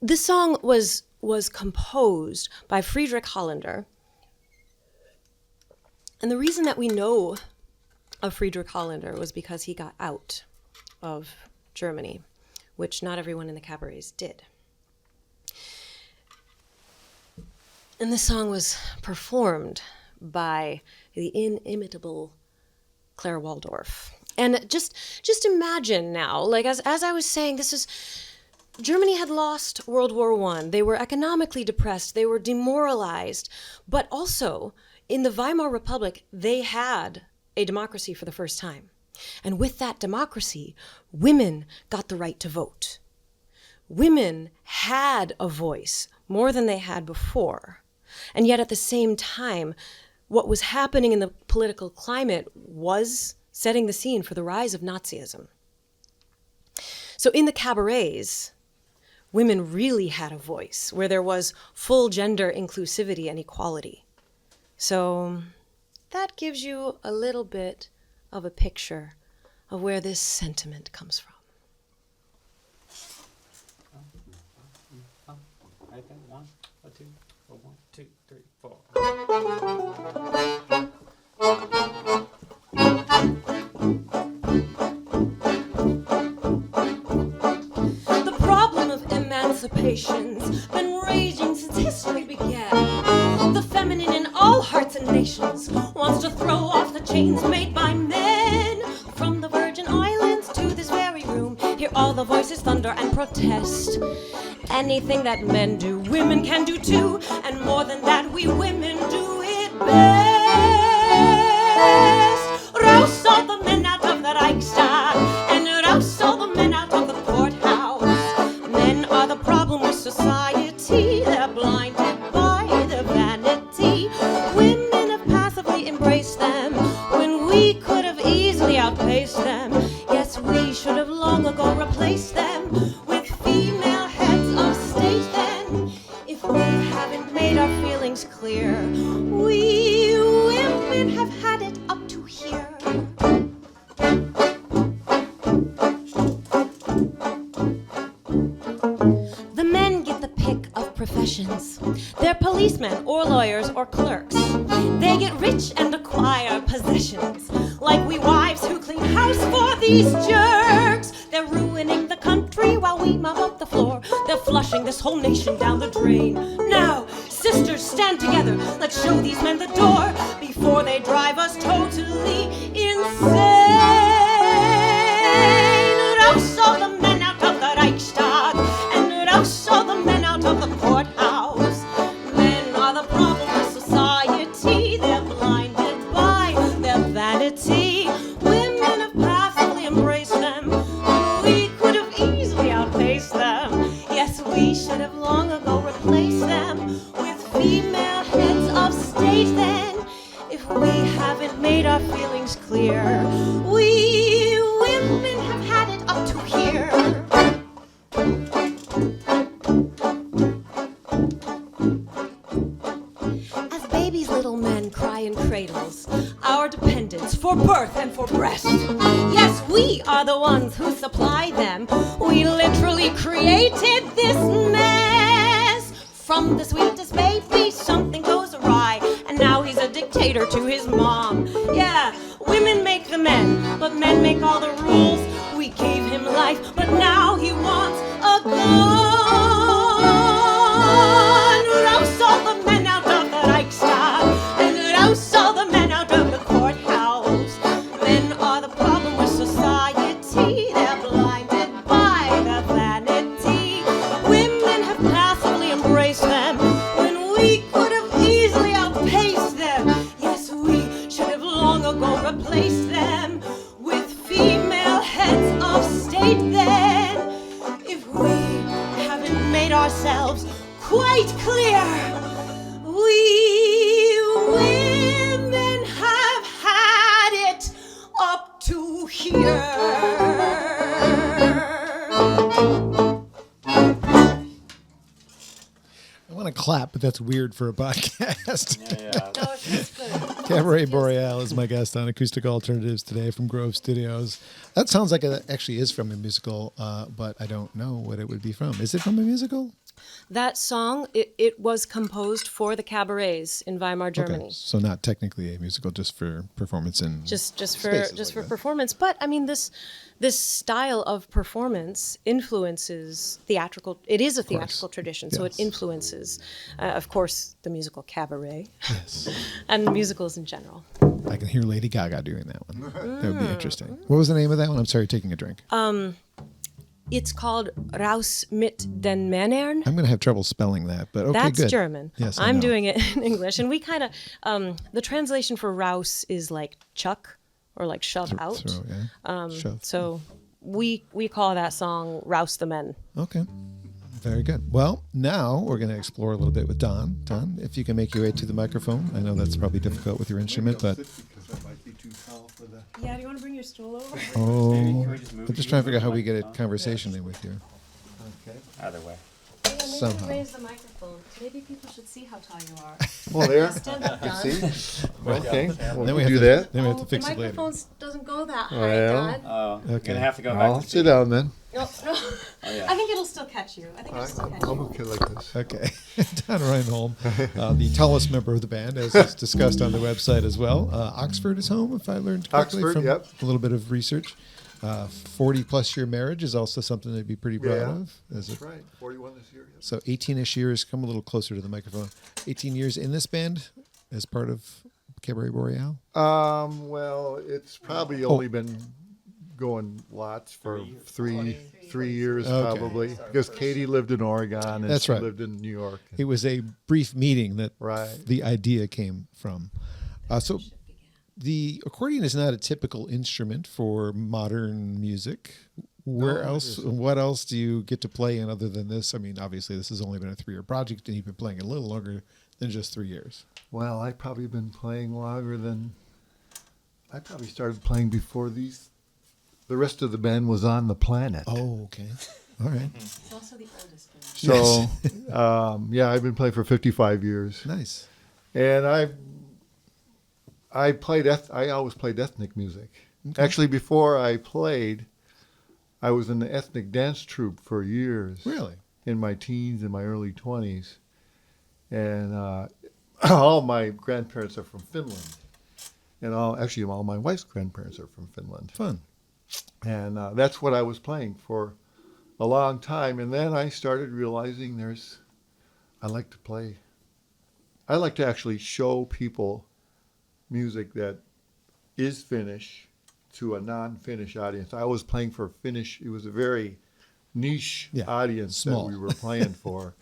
Speaker 3: this song was composed by Friedrich Hollaender. And the reason that we know of Friedrich Hollaender was because he got out of Germany, which not everyone in the cabarets did. And this song was performed by the inimitable Claire Waldorf. And just imagine now, like as I was saying, Germany had lost World War I. They were economically depressed. They were demoralized. But also, in the Weimar Republic, they had a democracy for the first time. And with that democracy, women got the right to vote. Women had a voice more than they had before. And yet at the same time, what was happening in the political climate was setting the scene for the rise of Nazism. So in the cabarets, women really had a voice where there was full gender inclusivity and equality. So that gives you a little bit of a picture of where this sentiment comes from.
Speaker 4: Right there. 1, 2, 1, 2, 3, 4.
Speaker 3: The problem of emancipation's been raging since history began. The feminine in all hearts and nations wants to throw off the chains made by men. From the Virgin Islands to this very room, hear all the voices thunder and protest. Anything that men do, women can do too, and more than that, we women do it best. Rouse all the men out of the Reichstag, and rouse all the men out of the courthouse. Men are the problem with society, they're blinded by their vanity. Women have passively embraced them, when we could have easily outpaced them. Yes, we should have long ago replaced them with female heads of state then. If we haven't made our feelings clear, we women have had it up to here. The men get the pick of professions. They're policemen or lawyers or clerks. They get rich and acquire possessions, like we wives who clean house for these jerks. They're ruining the country while we mop up the floor. They're flushing this whole nation down the drain. Now, sisters, stand together. Let's show these men the door before they drive us totally insane. Rouse all the men out of the Reichstag, and rouse all the men out of the courthouse. Men are the problem of society. They're blinded by their vanity. Women have passively embraced them. We could have easily outpaced them. Yes, we should have long ago replaced them with female heads of state then. If we haven't made our feelings clear, we women have had it up to here. As babies, little men cry in cradles, our dependents for birth and for breast. Yes, we are the ones who supply them. We literally created this mess. from the sweetest baby, something goes awry, and now he's a dictator to his mom. Yeah, women make the men, but men make all the rules. We gave him life, but now he wants a gun. Rouse all the men out of the Reichstag, and rouse all the men out of the courthouse. Men are the problem with society. They're blinded by the vanity. Women have passively embraced them when we could have easily outpaced them. Yes, we should have long ago replaced them with female heads of state then. If we haven't made ourselves quite clear, we women have had it up to here.
Speaker 1: I want to clap, but that's weird for a podcast.
Speaker 4: Yeah.
Speaker 3: No, it's good.
Speaker 1: Cabaret Boreale is my guest on Acoustic Alternatives today from Grove Studios. That sounds like it actually is from a musical, but I don't know what it would be from. Is it from a musical?
Speaker 3: That song, it was composed for the cabarets in Weimar, Germany.
Speaker 1: Okay, so not technically a musical, just for performance in
Speaker 3: Just for
Speaker 1: spaces like
Speaker 3: for
Speaker 1: that.
Speaker 3: performance. But I mean, this style of performance influences theatrical. It is a theatrical tradition, so it
Speaker 1: Yes.
Speaker 3: influences, of course, the musical cabaret
Speaker 1: Yes.
Speaker 3: and musicals in general.
Speaker 1: I can hear Lady Gaga doing that one. That would be interesting. What was the name of that one? I'm sorry, taking a drink.
Speaker 3: It's called Rouse mit den Männern.
Speaker 1: I'm going to have trouble spelling that, but okay,
Speaker 3: That's
Speaker 1: good.
Speaker 3: German.
Speaker 1: Yes, I
Speaker 3: I'm
Speaker 1: know.
Speaker 3: doing it in English, and we kind of the translation for Rouse is like chuck or like shove out.
Speaker 1: So, yeah. Shove.
Speaker 3: So we call that song Rouse the Men.
Speaker 1: Okay. Very good. Well, now we're going to explore a little bit with Don. Don, if you can make your way to the microphone. I know that's probably difficult with your instrument, but
Speaker 2: Because that might be too tall for the.
Speaker 3: Yeah, do you want to bring your stool over?
Speaker 1: I'm just trying to figure out how we get a conversation in with you.
Speaker 2: Okay.
Speaker 4: Either way.
Speaker 3: Maybe
Speaker 1: Somehow.
Speaker 3: raise the microphone. Maybe people should see how tall you are.
Speaker 2: Well, there.
Speaker 3: Stand up, Don.
Speaker 2: See? Okay.
Speaker 1: Then
Speaker 2: We'll
Speaker 1: we have
Speaker 2: do
Speaker 1: to,
Speaker 2: that.
Speaker 1: Then we have to
Speaker 3: The
Speaker 1: fix it later.
Speaker 3: microphone doesn't go that high,
Speaker 2: Well.
Speaker 3: Don.
Speaker 4: Oh,
Speaker 1: Okay.
Speaker 4: you're gonna have to go
Speaker 2: I'll
Speaker 4: back.
Speaker 2: sit down then.
Speaker 3: No.
Speaker 4: yeah.
Speaker 3: I think it'll still catch you. I think it'll still catch
Speaker 2: I'm
Speaker 3: you.
Speaker 2: okay like this.
Speaker 1: Okay. Don Reinholm, the tallest member of the band, as is discussed on the website as well. Oxford is home, if I learned correctly
Speaker 2: Oxford,
Speaker 1: from
Speaker 2: yep.
Speaker 1: a little bit of research. 40-plus year marriage is also something to be pretty proud
Speaker 2: Yeah.
Speaker 1: of. As
Speaker 2: That's
Speaker 1: a,
Speaker 2: right. 41 this year. Yes.
Speaker 1: So 18-ish years, come a little closer to the microphone. 18 years in this band as part of Cabaret Boreale?
Speaker 2: Well, it's probably only been going lots for three years
Speaker 1: Okay.
Speaker 2: probably because Katie lived in Oregon and
Speaker 1: That's
Speaker 2: she
Speaker 1: right.
Speaker 2: lived in New York.
Speaker 1: It was a brief meeting that
Speaker 2: Right.
Speaker 1: the idea came from. So the accordion is not a typical instrument for modern music. Where
Speaker 2: No, it
Speaker 1: else?
Speaker 2: isn't.
Speaker 1: What else do you get to play in other than this? I mean, obviously, this has only been a 3-year project, and you've been playing a little longer than just 3 years.
Speaker 2: Well, I've probably been playing longer than I probably started playing before the rest of the band was on the planet.
Speaker 1: Oh, okay. All right.
Speaker 3: It's also the oldest band.
Speaker 2: So, yeah, I've been playing for 55 years,
Speaker 1: Nice.
Speaker 2: and I always played ethnic music. Actually, before I played, I was in the ethnic dance troupe for years.
Speaker 1: Really?
Speaker 2: In my teens and my early 20s, and all my grandparents are from Finland, and all my wife's grandparents are from Finland.
Speaker 1: Fun.
Speaker 2: And that's what I was playing for a long time. And then I started realizing I like to play. I like to actually show people music that is Finnish to a non-Finnish audience. I was playing for Finnish. It was a very niche
Speaker 1: Yeah,
Speaker 2: audience
Speaker 1: small.
Speaker 2: that we were playing for.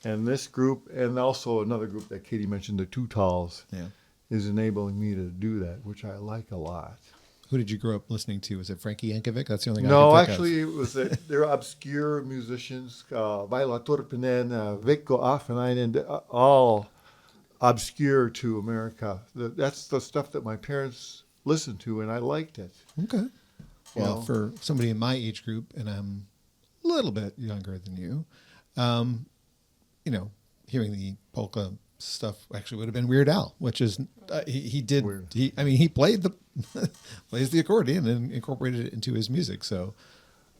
Speaker 2: And this group, and also another group that Katie mentioned, the Two Talls,
Speaker 1: Yeah.
Speaker 2: is enabling me to do that, which I like a lot.
Speaker 1: Who did you grow up listening to? Was it Frankie Yankovic? That's the only guy
Speaker 2: No,
Speaker 1: I can think
Speaker 2: actually, it was they're obscure musicians. Vaila Turpinen, Veikko Ahvenainen, all obscure to America. That's the stuff that my parents listened to, and I liked it.
Speaker 1: of. Okay. Well,
Speaker 2: know.
Speaker 1: for somebody in my age group, and I'm a little bit younger than you, hearing the polka stuff actually would have been Weird Al, which is he did.
Speaker 2: Weird.
Speaker 1: He played plays the accordion and incorporated it into his music. So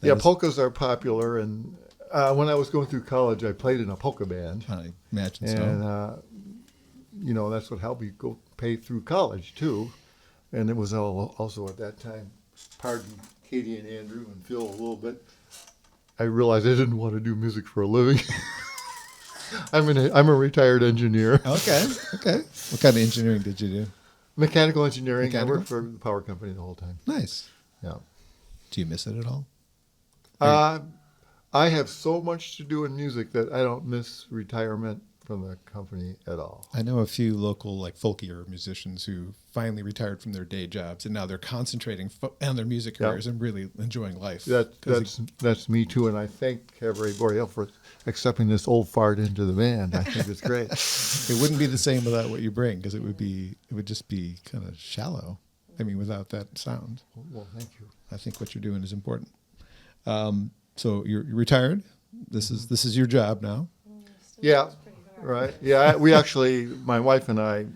Speaker 1: that
Speaker 2: Yeah,
Speaker 1: is-
Speaker 2: polkas are popular, and When I was going through college, I played in a polka band.
Speaker 1: I imagine
Speaker 2: And,
Speaker 1: so.
Speaker 2: that's what helped me go pay through college, too. And it was also at that time, pardon Katie and Andrew and Phil a little bit, I realized I didn't want to do music for a living. I'm a retired engineer.
Speaker 1: Okay. What kind of engineering did you do?
Speaker 2: Mechanical engineering.
Speaker 1: Mechanical?
Speaker 2: I worked for the power company the whole time.
Speaker 1: Nice.
Speaker 2: Yeah.
Speaker 1: Do you miss it at all?
Speaker 2: I have so much to do in music that I don't miss retirement from the company at all.
Speaker 1: I know a few local, like folkier musicians who finally retired from their day jobs, and now they're concentrating on their music careers and really enjoying life.
Speaker 2: That's me too, and I thank Cabaret Boreale for accepting this old fart into the band. I think it's great.
Speaker 1: It wouldn't be the same without what you bring, because it would just be kind of shallow. I mean, without that sound.
Speaker 2: Well, thank you.
Speaker 1: I think what you're doing is important. So you're retired. This is your job now.
Speaker 2: Yeah, right. Yeah, we actually, my wife and I,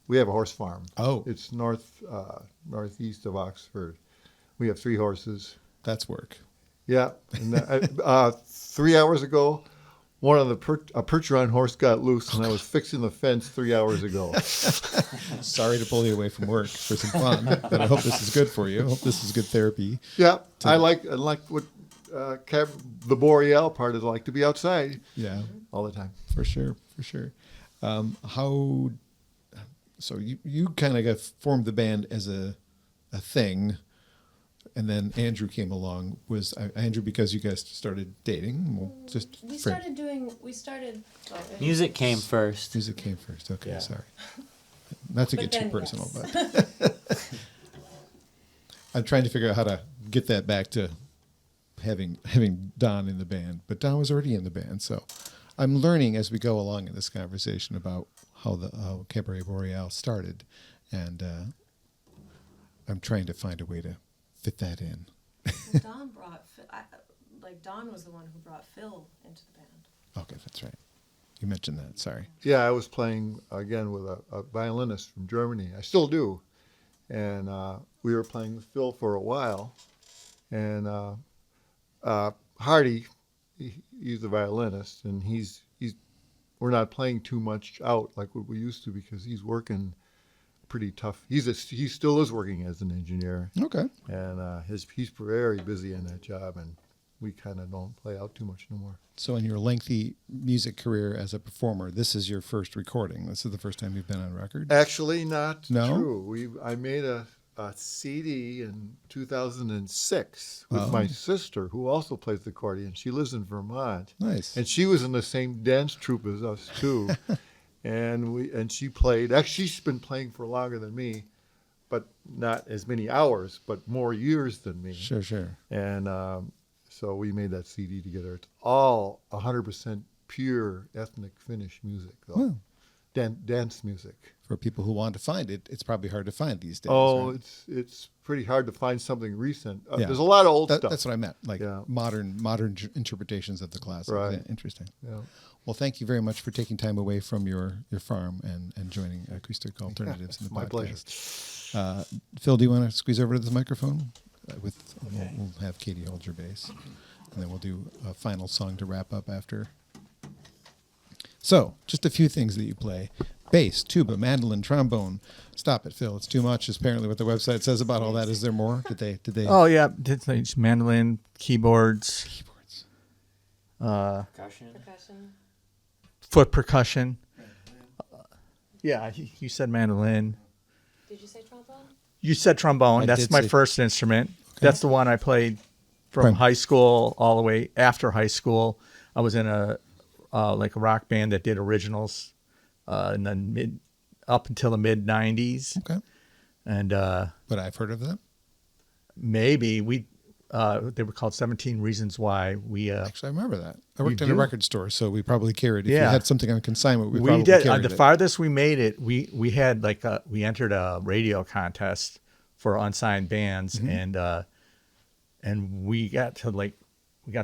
Speaker 2: we have a horse farm.
Speaker 1: Oh.
Speaker 2: It's northeast of Oxford. We have 3 horses.
Speaker 1: That's work.
Speaker 2: Yeah, and 3 hours ago, one of a Percheron horse got loose, and I was fixing the fence 3 hours ago.
Speaker 1: Sorry to pull you away from work for some fun, but I hope this is good for you. I hope this is good therapy.
Speaker 2: Yeah, I like what the Boreale part is like, to be outside.
Speaker 1: Yeah,
Speaker 2: all the time.
Speaker 1: For sure. So you kind of formed the band as a thing, and then Andrew came along. Was Andrew because you guys started dating? Well,
Speaker 3: We started.
Speaker 4: Music came first.
Speaker 1: Music came first. Okay,
Speaker 4: Yeah.
Speaker 1: Sorry. Not to
Speaker 3: But
Speaker 1: get too
Speaker 3: then,
Speaker 1: personal,
Speaker 3: yes.
Speaker 1: but I'm trying to figure out how to get that back to having Don in the band. But Don was already in the band, so I'm learning as we go along in this conversation about how Cabaret Boreale started, and I'm trying to find a way to fit that in.
Speaker 3: Don brought, Don was the one who brought Phil into the band.
Speaker 1: Okay, that's right. You mentioned that. Sorry.
Speaker 2: Yeah, I was playing again with a violinist from Germany. I still do, and we were playing with Phil for a while, and Hardy, he's the violinist, and we're not playing too much out like what we used to because he's working pretty tough. He still is working as an engineer.
Speaker 1: Okay.
Speaker 2: And he's very busy in that job, and we kind of don't play out too much no more.
Speaker 1: So in your lengthy music career as a performer, this is your first recording. This is the first time you've been on record?
Speaker 2: Actually, not
Speaker 1: No?
Speaker 2: true. I made a CD in 2006 with my sister, who also plays the accordion. She lives in Vermont.
Speaker 1: Nice.
Speaker 2: And she was in the same dance troupe as us, too. and she played. Actually, she's been playing for longer than me, but not as many hours, but more years than me.
Speaker 1: Sure.
Speaker 2: And so we made that CD together. It's all 100% pure ethnic Finnish music, though.
Speaker 1: Wow.
Speaker 2: Dance music.
Speaker 1: For people who want to find it, it's probably hard to find these days.
Speaker 2: Oh,
Speaker 1: right?
Speaker 2: it's pretty hard to find something recent.
Speaker 1: Yeah.
Speaker 2: There's a lot of old stuff.
Speaker 1: That's what I meant, like
Speaker 2: Yeah.
Speaker 1: modern interpretations of the classics.
Speaker 2: Right.
Speaker 1: Yeah, interesting.
Speaker 2: Yeah.
Speaker 1: Well, thank you very much for taking time away from your farm and joining Acoustic Alternatives in the
Speaker 2: My
Speaker 1: podcast. Phil, do you want to squeeze over to this microphone? We'll have Katie hold your bass, and then we'll do a final song to wrap up after. So, just a few things that you play. Bass, tuba, mandolin, trombone. Stop it, Phil. It's too much. Is apparently what the website says about all that. Is there more? Did they?
Speaker 5: Oh yeah, it's mandolin, keyboards,
Speaker 3: Percussion.
Speaker 5: foot percussion. Yeah, you said mandolin.
Speaker 3: Did you say trombone?
Speaker 5: You said trombone.
Speaker 1: I
Speaker 5: That's
Speaker 1: did
Speaker 5: my
Speaker 1: say-
Speaker 5: first instrument. That's the one I played from high school all the way after high school. I was in a rock band that did originals in the up until the mid '90s.
Speaker 1: Okay.
Speaker 5: And
Speaker 1: But I've heard of them.
Speaker 5: maybe they were called 17 Reasons Why.
Speaker 1: Actually, I remember that. I worked in a
Speaker 5: do?
Speaker 1: record store, so we probably carried. If you
Speaker 5: Yeah.
Speaker 1: had something on consignment, we
Speaker 5: We
Speaker 1: probably
Speaker 5: did
Speaker 1: carried
Speaker 5: the
Speaker 1: it.
Speaker 5: farthest we made it. We had we entered a radio contest for unsigned bands, and we got to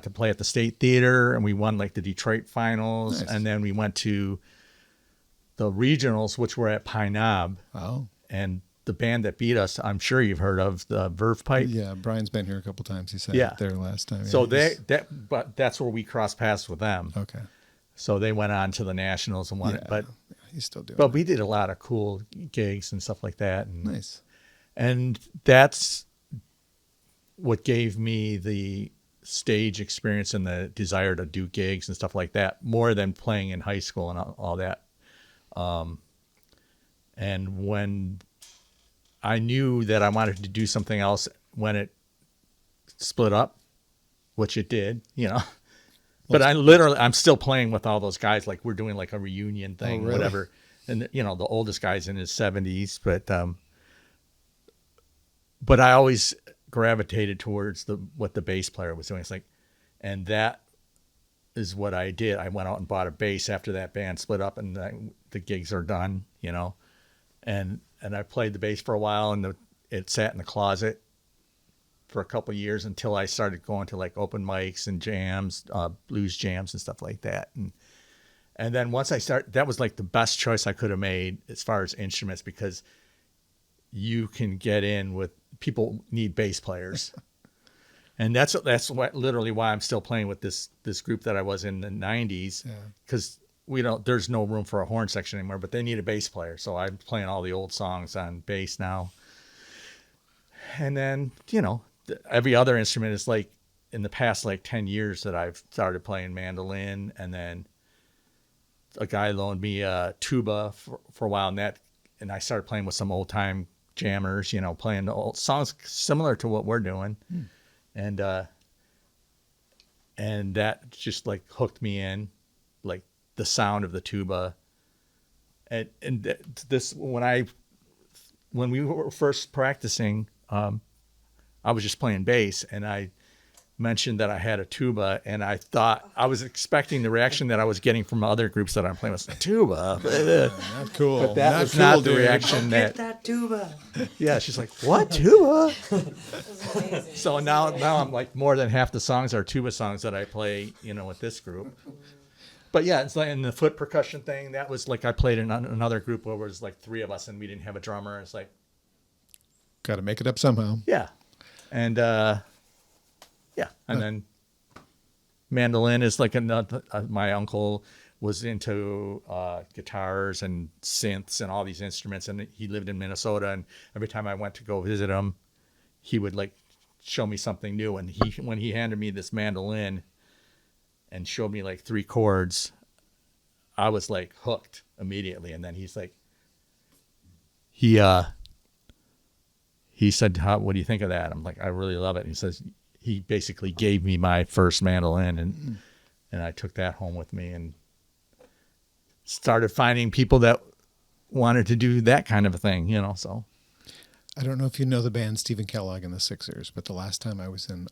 Speaker 5: play at the State Theater, and we won the Detroit finals,
Speaker 1: Nice.
Speaker 5: and then we went to the regionals, which were at Pine Knob,
Speaker 1: Oh,
Speaker 5: and the band that beat us, I'm sure you've heard of, the Verve Pipe.
Speaker 1: Yeah, Brian's been here a couple times. He said there last time.
Speaker 5: So
Speaker 1: yeah,
Speaker 5: but that's where we crossed paths with them.
Speaker 1: Okay.
Speaker 5: So they went on to the Nationals and won it. But
Speaker 1: he's still doing
Speaker 5: But
Speaker 1: it.
Speaker 5: we did a lot of cool gigs and stuff like that. And,
Speaker 1: Nice.
Speaker 5: And that's what gave me the stage experience and the desire to do gigs and stuff like that, more than playing in high school and all that. And when I knew that I wanted to do something else when it split up, which it did, you know. But I'm still playing with all those guys. Like we're doing like a reunion thing,
Speaker 1: really?
Speaker 5: whatever. And you know, the oldest guy's in his 70s, but I always gravitated towards what the bass player was doing. It's like, and that is what I did. I went out and bought a bass after that band split up, and the gigs are done, you know. And I played the bass for a while, and it sat in the closet for a couple of years until I started going to like open mics and jams, blues jams and stuff like that. And then once that was like the best choice I could have made as far as instruments, because you can get in with people need bass players. And that's literally why I'm still playing with this group that I was in the 90s, because there's no room for a horn section anymore, but they need a bass player. So I'm playing all the old songs on bass now. And then, you know, every other instrument is like in the past, like 10 years that I've started playing mandolin. And then a guy loaned me a tuba for a while, and I started playing with some old time jammers, you know, playing the old songs similar to what we're doing. And that just like hooked me in, like the sound of the tuba. And this, when we were first practicing, I was just playing bass, and I mentioned that I had a tuba, and I was expecting the reaction that I was getting from other groups that I'm playing with. Tuba,
Speaker 1: Not cool.
Speaker 5: but that
Speaker 1: not
Speaker 5: was
Speaker 1: cool,
Speaker 5: not the
Speaker 1: dude.
Speaker 5: reaction
Speaker 6: Get that tuba.
Speaker 5: Yeah, she's like, what, tuba? So now I'm like, more than half the songs are tuba songs that I play, you know, with this group. But yeah, it's like in the foot percussion thing, that was like I played in another group where it was like three of us and we didn't have a drummer. It's like,
Speaker 1: Got to make it up somehow.
Speaker 5: yeah. And and then mandolin is like another. My uncle was into guitars and synths and all these instruments, and he lived in Minnesota. And every time I went to go visit him, he would like show me something new. And when he handed me this mandolin and showed me like 3 chords, I was like hooked immediately. And then he's like, he said, what do you think of that? I'm like, I really love it. And he says, he basically gave me my first mandolin, and I took that home with me and started finding people that wanted to do that kind of a thing, you know, so.
Speaker 1: I don't know if you know the band Stephen Kellogg and the Sixers, but the last time I was in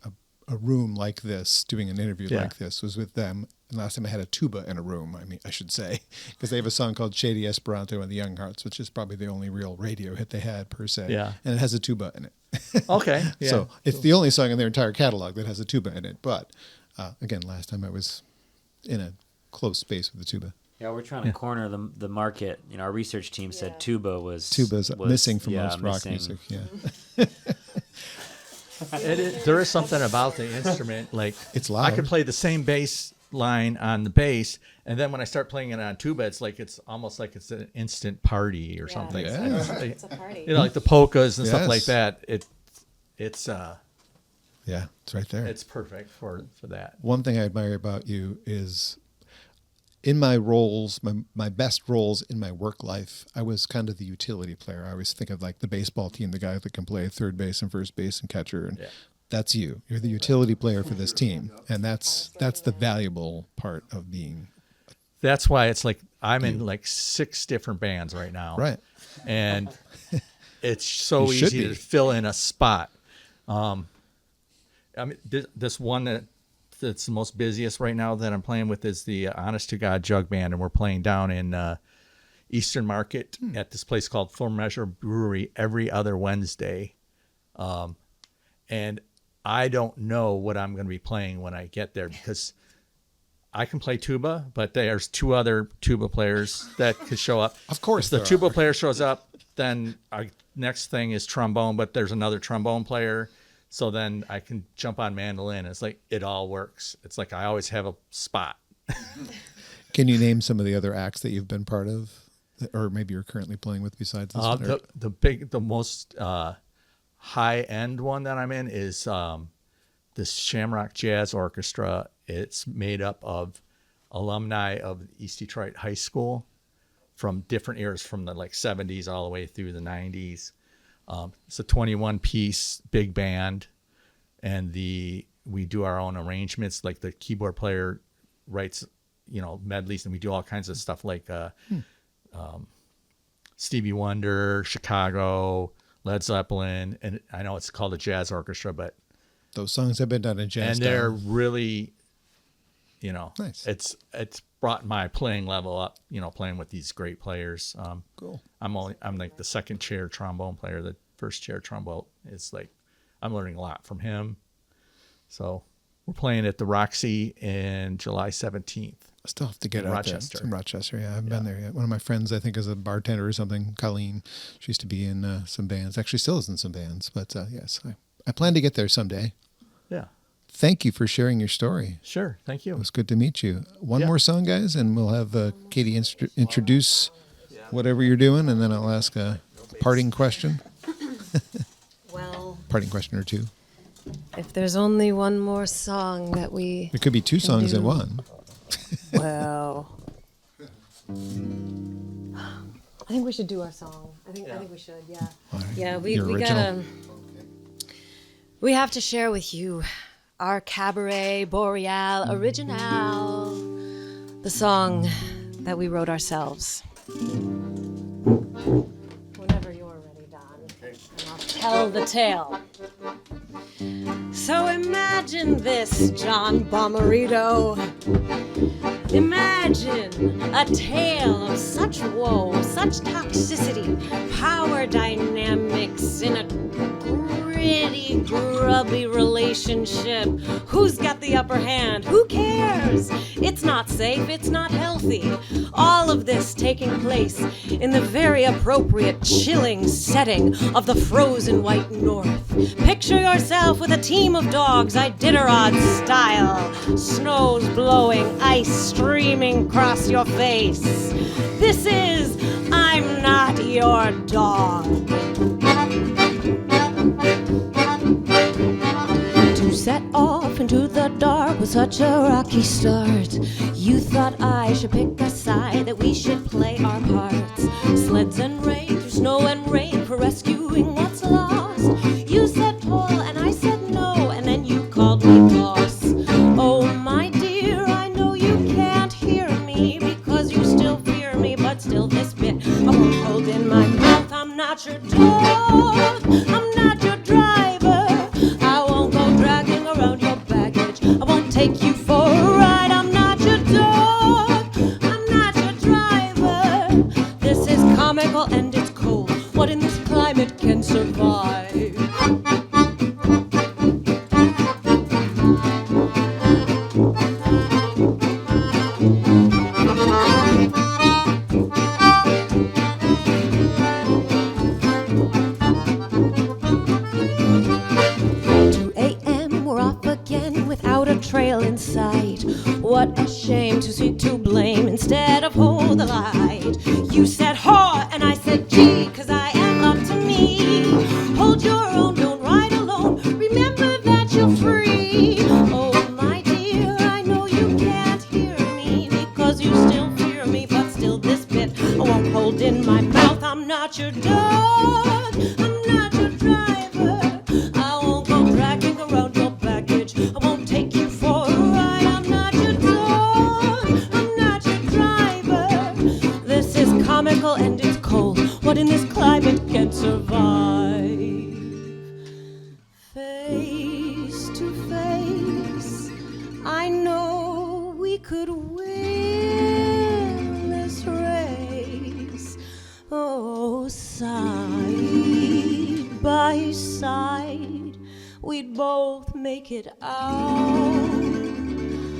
Speaker 1: a room like this, doing an interview like this, was with them. And last time I had a tuba in a room, I should say, because they have a song called Shady Esperanto and the Young Hearts, which is probably the only real radio hit they had, per se.
Speaker 5: Yeah.
Speaker 1: And it has a tuba in it.
Speaker 5: Okay. Yeah.
Speaker 1: So it's the only song in their entire catalog that has a tuba in it. But again, last time I was in a close space with the tuba.
Speaker 4: Yeah, we're trying to corner the market. You know, our research team said tuba's
Speaker 1: missing from most rock music. Yeah.
Speaker 5: There is something about the instrument, like
Speaker 1: It's loud.
Speaker 5: I could play the same bass line on the bass, and then when I start playing it on tuba, it's almost like it's an instant party or something.
Speaker 1: Yeah.
Speaker 3: It's a party.
Speaker 5: You know, like the polkas and stuff
Speaker 1: Yes.
Speaker 5: like that. It's
Speaker 1: Yeah, it's right there.
Speaker 5: it's perfect for that.
Speaker 1: One thing I admire about you is in my roles, my best roles in my work life, I was kind of the utility player. I always think of like the baseball team, the guy that can play third base and first base and catcher. And that's you. You're the utility player for this team. And that's the valuable part of being.
Speaker 5: That's why it's like I'm in like 6 different bands right now.
Speaker 1: Right.
Speaker 5: And it's so
Speaker 1: You should
Speaker 5: easy
Speaker 1: be.
Speaker 5: to fill in a spot. I mean, this one that's the most busiest right now that I'm playing with is the Honest to God Jug Band, and we're playing down in Eastern Market at this place called Full Measure Brewery every other Wednesday. And I don't know what I'm going to be playing when I get there, because I can play tuba, but there's 2 other tuba players that could show up.
Speaker 1: Of course
Speaker 5: If the
Speaker 1: there
Speaker 5: tuba
Speaker 1: are.
Speaker 5: player shows up, then our next thing is trombone, but there's another trombone player. So then I can jump on mandolin. It's like it all works. It's like I always have a spot.
Speaker 1: Can you name some of the other acts that you've been part of, or maybe you're currently playing with besides this one?
Speaker 5: The most high end one that I'm in is this Shamrock Jazz Orchestra. It's made up of alumni of East Detroit High School from different eras, from the 70s all the way through the 90s. It's a 21-piece big band, and we do our own arrangements. Like the keyboard player writes, medleys, and we do all kinds of stuff like Stevie Wonder, Chicago, Led Zeppelin, and I know it's called a jazz orchestra, but
Speaker 1: those songs have been done in jazz.
Speaker 5: And they're really,
Speaker 1: nice.
Speaker 5: It's brought my playing level up. Playing with these great players.
Speaker 1: Cool.
Speaker 5: I'm like the second chair trombone player. The first chair trombone is I'm learning a lot from him. So we're playing at the Roxy in July 17th.
Speaker 1: I still have to get out
Speaker 5: Rochester.
Speaker 1: there. It's in Rochester, yeah. I haven't been there yet. One of my friends, I think, is a bartender or something, Colleen. She used to be in some bands. Actually, still is in some bands. But yes, I plan to get there someday.
Speaker 5: Yeah.
Speaker 1: Thank you for sharing your story.
Speaker 5: Sure. Thank you.
Speaker 1: It was good to meet you. One more song, guys, and we'll have Katie introduce whatever you're doing, and then I'll ask a parting question.
Speaker 3: Well,
Speaker 1: parting question or two.
Speaker 3: if there's only one more song that we...
Speaker 1: It could be two songs
Speaker 3: do.
Speaker 1: in one.
Speaker 3: Well... I think we should do our song. I think we should, yeah.
Speaker 1: All right.
Speaker 3: Yeah, we
Speaker 1: Your
Speaker 3: gotta...
Speaker 1: original.
Speaker 3: We have to share with you our Cabaret Boreale original, the song that we wrote ourselves. Whenever you're ready, Don, and I'll tell the tale. So imagine this, John Bomarito. Imagine a tale of such woe, such toxicity, power dynamics in a gritty, grubby relationship. Who's got the upper hand? Who cares? It's not safe, it's not healthy. All of this taking place in the very appropriate, chilling setting of the frozen white north. Picture yourself with a team of dogs, Iditarod style. Snow's blowing, ice streaming across your face. This is I'm Not Your Dog. To set off into the dark was such a rocky start. You thought I should pick a side, that we should play our parts. Sleds and rain through snow and rain for rescuing what's lost. You said pull and I said no, and then you called me boss. Oh my dear, I know you can't hear me because you still fear me, but still this bit I won't hold in my mouth. I'm not your dog, I'm not your driver. I won't go dragging around your baggage. I won't take you for a ride. I'm not your dog, I'm not your driver. This is comical and it's cold. What in this climate can survive? Trail in sight. What a shame to seek to blame instead of hold the light. You said haw and I said gee, 'cause I am up to me. Hold your own, don't ride alone. Remember that you're free. Oh my dear, I know you can't hear me because you still fear me, but still this bit I won't hold in my mouth. I'm not your dog, I'm not your driver. I won't go dragging around your baggage. I won't take you for a ride. I'm not your dog, I'm not your driver. This is comical and it's cold. What in this climate can survive? Face to face, I know we could win this race. Oh, side by side, we'd both make it out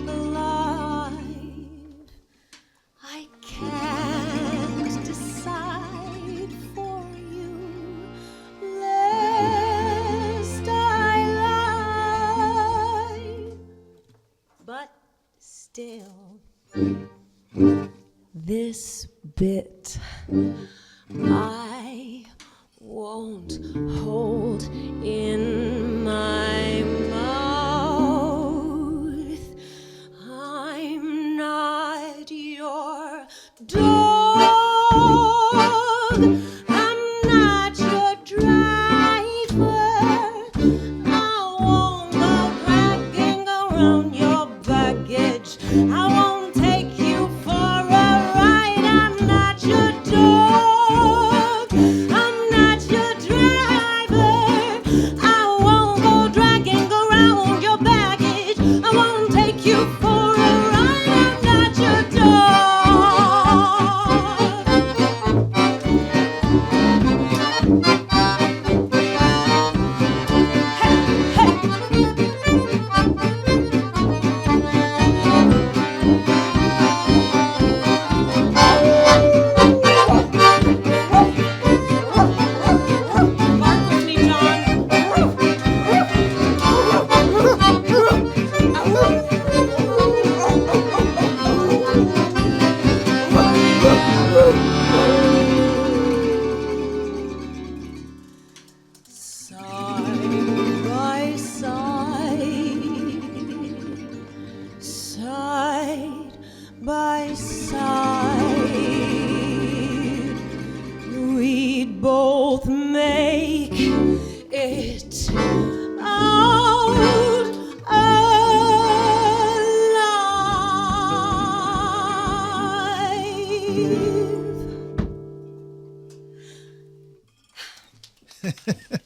Speaker 3: alive. I can't decide for This bit I won't hold in my mouth. I'm not your dog. I'm not your driver. I won't go dragging around your baggage. I won't take you for a ride. I'm not your dog. I'm not your driver. I won't go dragging around your baggage. I won't take you for a ride. I'm not your dog. Bark with me, John. Side by side, side by side, we'd both make it out alive.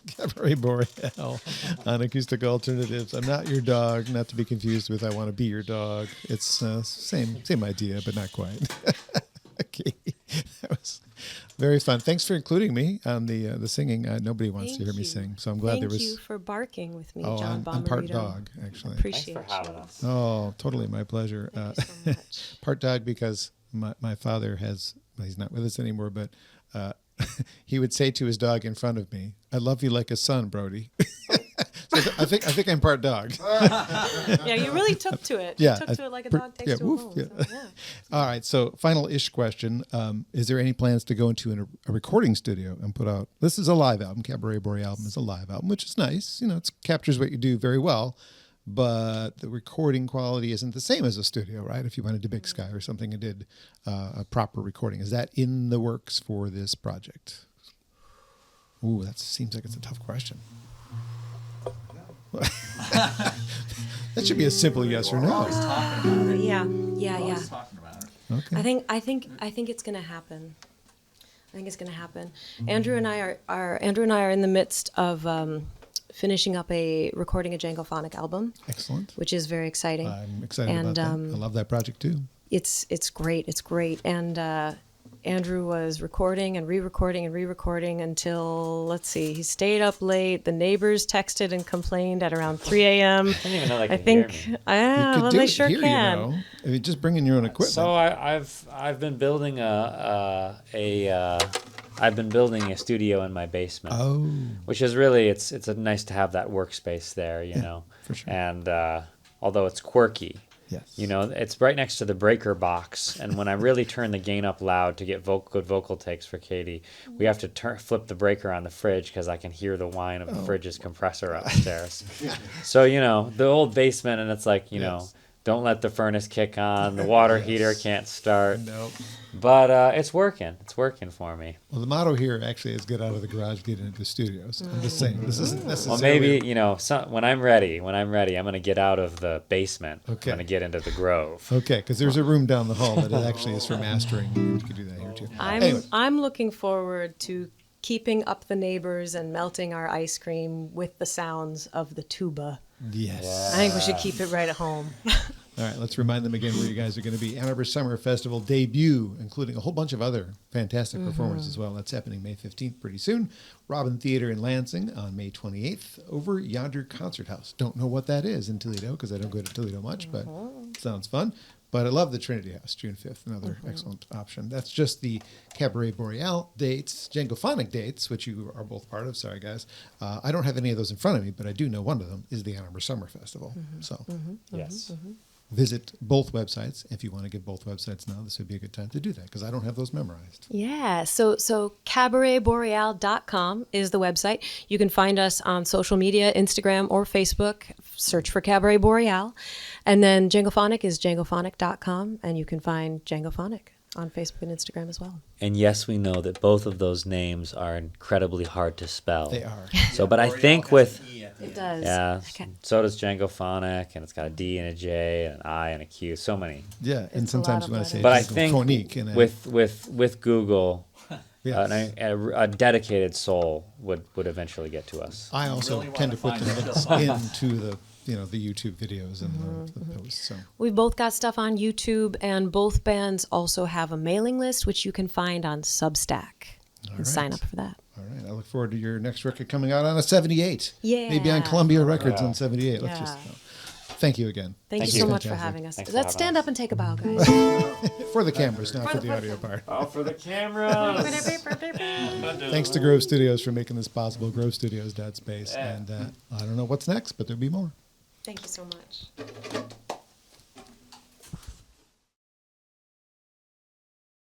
Speaker 1: Cabaret Boreale on Acoustic Alternatives. I'm not your dog, not to be confused with I want to be your dog. It's same idea, but not quite. Okay, that was very fun. Thanks for including me on the singing. Nobody wants to hear me sing, so I'm glad there was.
Speaker 3: Thank you for barking with me,
Speaker 1: Oh,
Speaker 3: John
Speaker 1: I'm part
Speaker 3: Bomarito.
Speaker 1: dog, actually.
Speaker 3: Appreciate
Speaker 4: Thanks for having us.
Speaker 1: Oh, totally my pleasure.
Speaker 3: Thank you so much.
Speaker 1: Part dog because my father he's not with us anymore, but he would say to his dog in front of me, "I love you like a son, Brody." So I think I'm part dog.
Speaker 3: Yeah, you really took to it.
Speaker 1: Yeah,
Speaker 3: You took to it like a dog takes to a
Speaker 1: woof,
Speaker 3: bone.
Speaker 1: yeah.
Speaker 3: So, yeah.
Speaker 1: All right, so final-ish question. Is there any plans to go into a recording studio and put out, this is a live album, Cabaret Boreale album is a live album, which is nice. You know, it captures what you do very well, but the recording quality isn't the same as a studio, right? If you went into Big Sky or something and did a proper recording. Is that in the works for this project? Ooh, that seems like it's a tough question. That should be a simple yes or no.
Speaker 3: Yeah.
Speaker 1: Okay.
Speaker 3: I think it's gonna happen. I think it's gonna happen. Andrew and I are in the midst of finishing up recording a Djangophonique album,
Speaker 1: Excellent.
Speaker 3: which is very exciting.
Speaker 1: I'm excited
Speaker 3: And,
Speaker 1: about that. I love that project too.
Speaker 3: It's great. And Andrew was recording and re-recording until, let's see, he stayed up late. The neighbors texted and complained at around 3 a.m.
Speaker 4: I didn't even know they
Speaker 3: I
Speaker 4: could
Speaker 3: think,
Speaker 4: hear me.
Speaker 3: well, they sure
Speaker 1: here,
Speaker 3: can.
Speaker 1: You know. I mean, just bring in your own equipment.
Speaker 4: So I've been building I've been building a studio in my basement.
Speaker 1: Oh,
Speaker 4: Which is really it's nice to have that workspace there, you know.
Speaker 1: for sure.
Speaker 4: And although it's quirky,
Speaker 1: yes.
Speaker 4: you know, it's right next to the breaker box. And when I really turn the gain up loud to get good vocal takes for Katie, we have to flip the breaker on the fridge because I can hear the whine of the fridge's compressor upstairs. So, you know, the old basement, and it's like, you know, don't let the furnace kick on. The water heater can't start.
Speaker 1: Nope.
Speaker 4: But it's working. It's working for me.
Speaker 1: Well, the motto here actually is get out of the garage, get into the studios. I'm just saying, this isn't necessarily.
Speaker 4: Well, maybe, you know, when I'm ready, I'm going to get out of the basement.
Speaker 1: Okay.
Speaker 4: I'm going to get into the grove.
Speaker 1: Okay, because there's a room down the hall that it actually is for mastering. You can do that here too. Anyway,
Speaker 3: I'm looking forward to keeping up the neighbors and melting our ice cream with the sounds of the tuba.
Speaker 1: yes.
Speaker 3: I think we should keep it right at home.
Speaker 1: All right, let's remind them again where you guys are going to be. Ann Arbor Summer Festival debut, including a whole bunch of other fantastic performances as well. That's happening May 15th, pretty soon. Robin Theater in Lansing on May 28th. Over Yonder Concert House. Don't know what that is in Toledo because I don't go to Toledo much, but sounds fun. But I love the Trinity House, June 5th, another excellent option. That's just the Cabaret Boreale dates, Djangophonique dates, which you are both part of. Sorry, guys. I don't have any of those in front of me, but I do know one of them is the Ann Arbor Summer Festival. So,
Speaker 4: Yes.
Speaker 1: visit both websites. If you want to give both websites now, this would be a good time to do that because I don't have those memorized.
Speaker 3: Yeah, so cabaretboreale.com is the website. You can find us on social media, Instagram or Facebook. Search for Cabaret Boreale. And then Djangophonique is djangophonique.com, and you can find Djangophonique on Facebook and Instagram as well.
Speaker 6: And yes, we know that both of those names are incredibly hard to spell.
Speaker 1: They are.
Speaker 6: So, but I think with
Speaker 3: It does.
Speaker 6: yeah,
Speaker 3: Okay.
Speaker 6: so does Djangophonique, and it's got a D and a J and an I and a Q. So many.
Speaker 1: Yeah, and
Speaker 3: It's a lot
Speaker 1: sometimes
Speaker 3: of
Speaker 1: you want to say
Speaker 6: But I think
Speaker 1: Djangophonique and
Speaker 6: with Google,
Speaker 1: yes.
Speaker 6: a dedicated soul would eventually get to us.
Speaker 1: I also tend to put the links into the the YouTube videos and the posts. So
Speaker 3: We've both got stuff on YouTube, and both bands also have a mailing list, which you can find on Substack. You can sign
Speaker 1: right.
Speaker 3: up for that.
Speaker 1: all right, I look forward to your next record coming out on a 78.
Speaker 3: Yeah.
Speaker 1: Maybe on Columbia Records on 78. Let's just
Speaker 3: Yeah.
Speaker 1: Thank you again.
Speaker 3: Thank you
Speaker 1: This
Speaker 3: so
Speaker 1: is
Speaker 3: much for
Speaker 1: fantastic.
Speaker 3: having us.
Speaker 4: Thanks for
Speaker 3: Let's
Speaker 4: having
Speaker 3: stand
Speaker 4: us.
Speaker 3: up and take a bow, guys.
Speaker 1: For the cameras, not for the audio part.
Speaker 4: Oh, for the cameras.
Speaker 1: Thanks to Grove Studios for making this possible. GroveStudios.space. And I don't know what's next, but there'll be more.
Speaker 3: Thank you so much.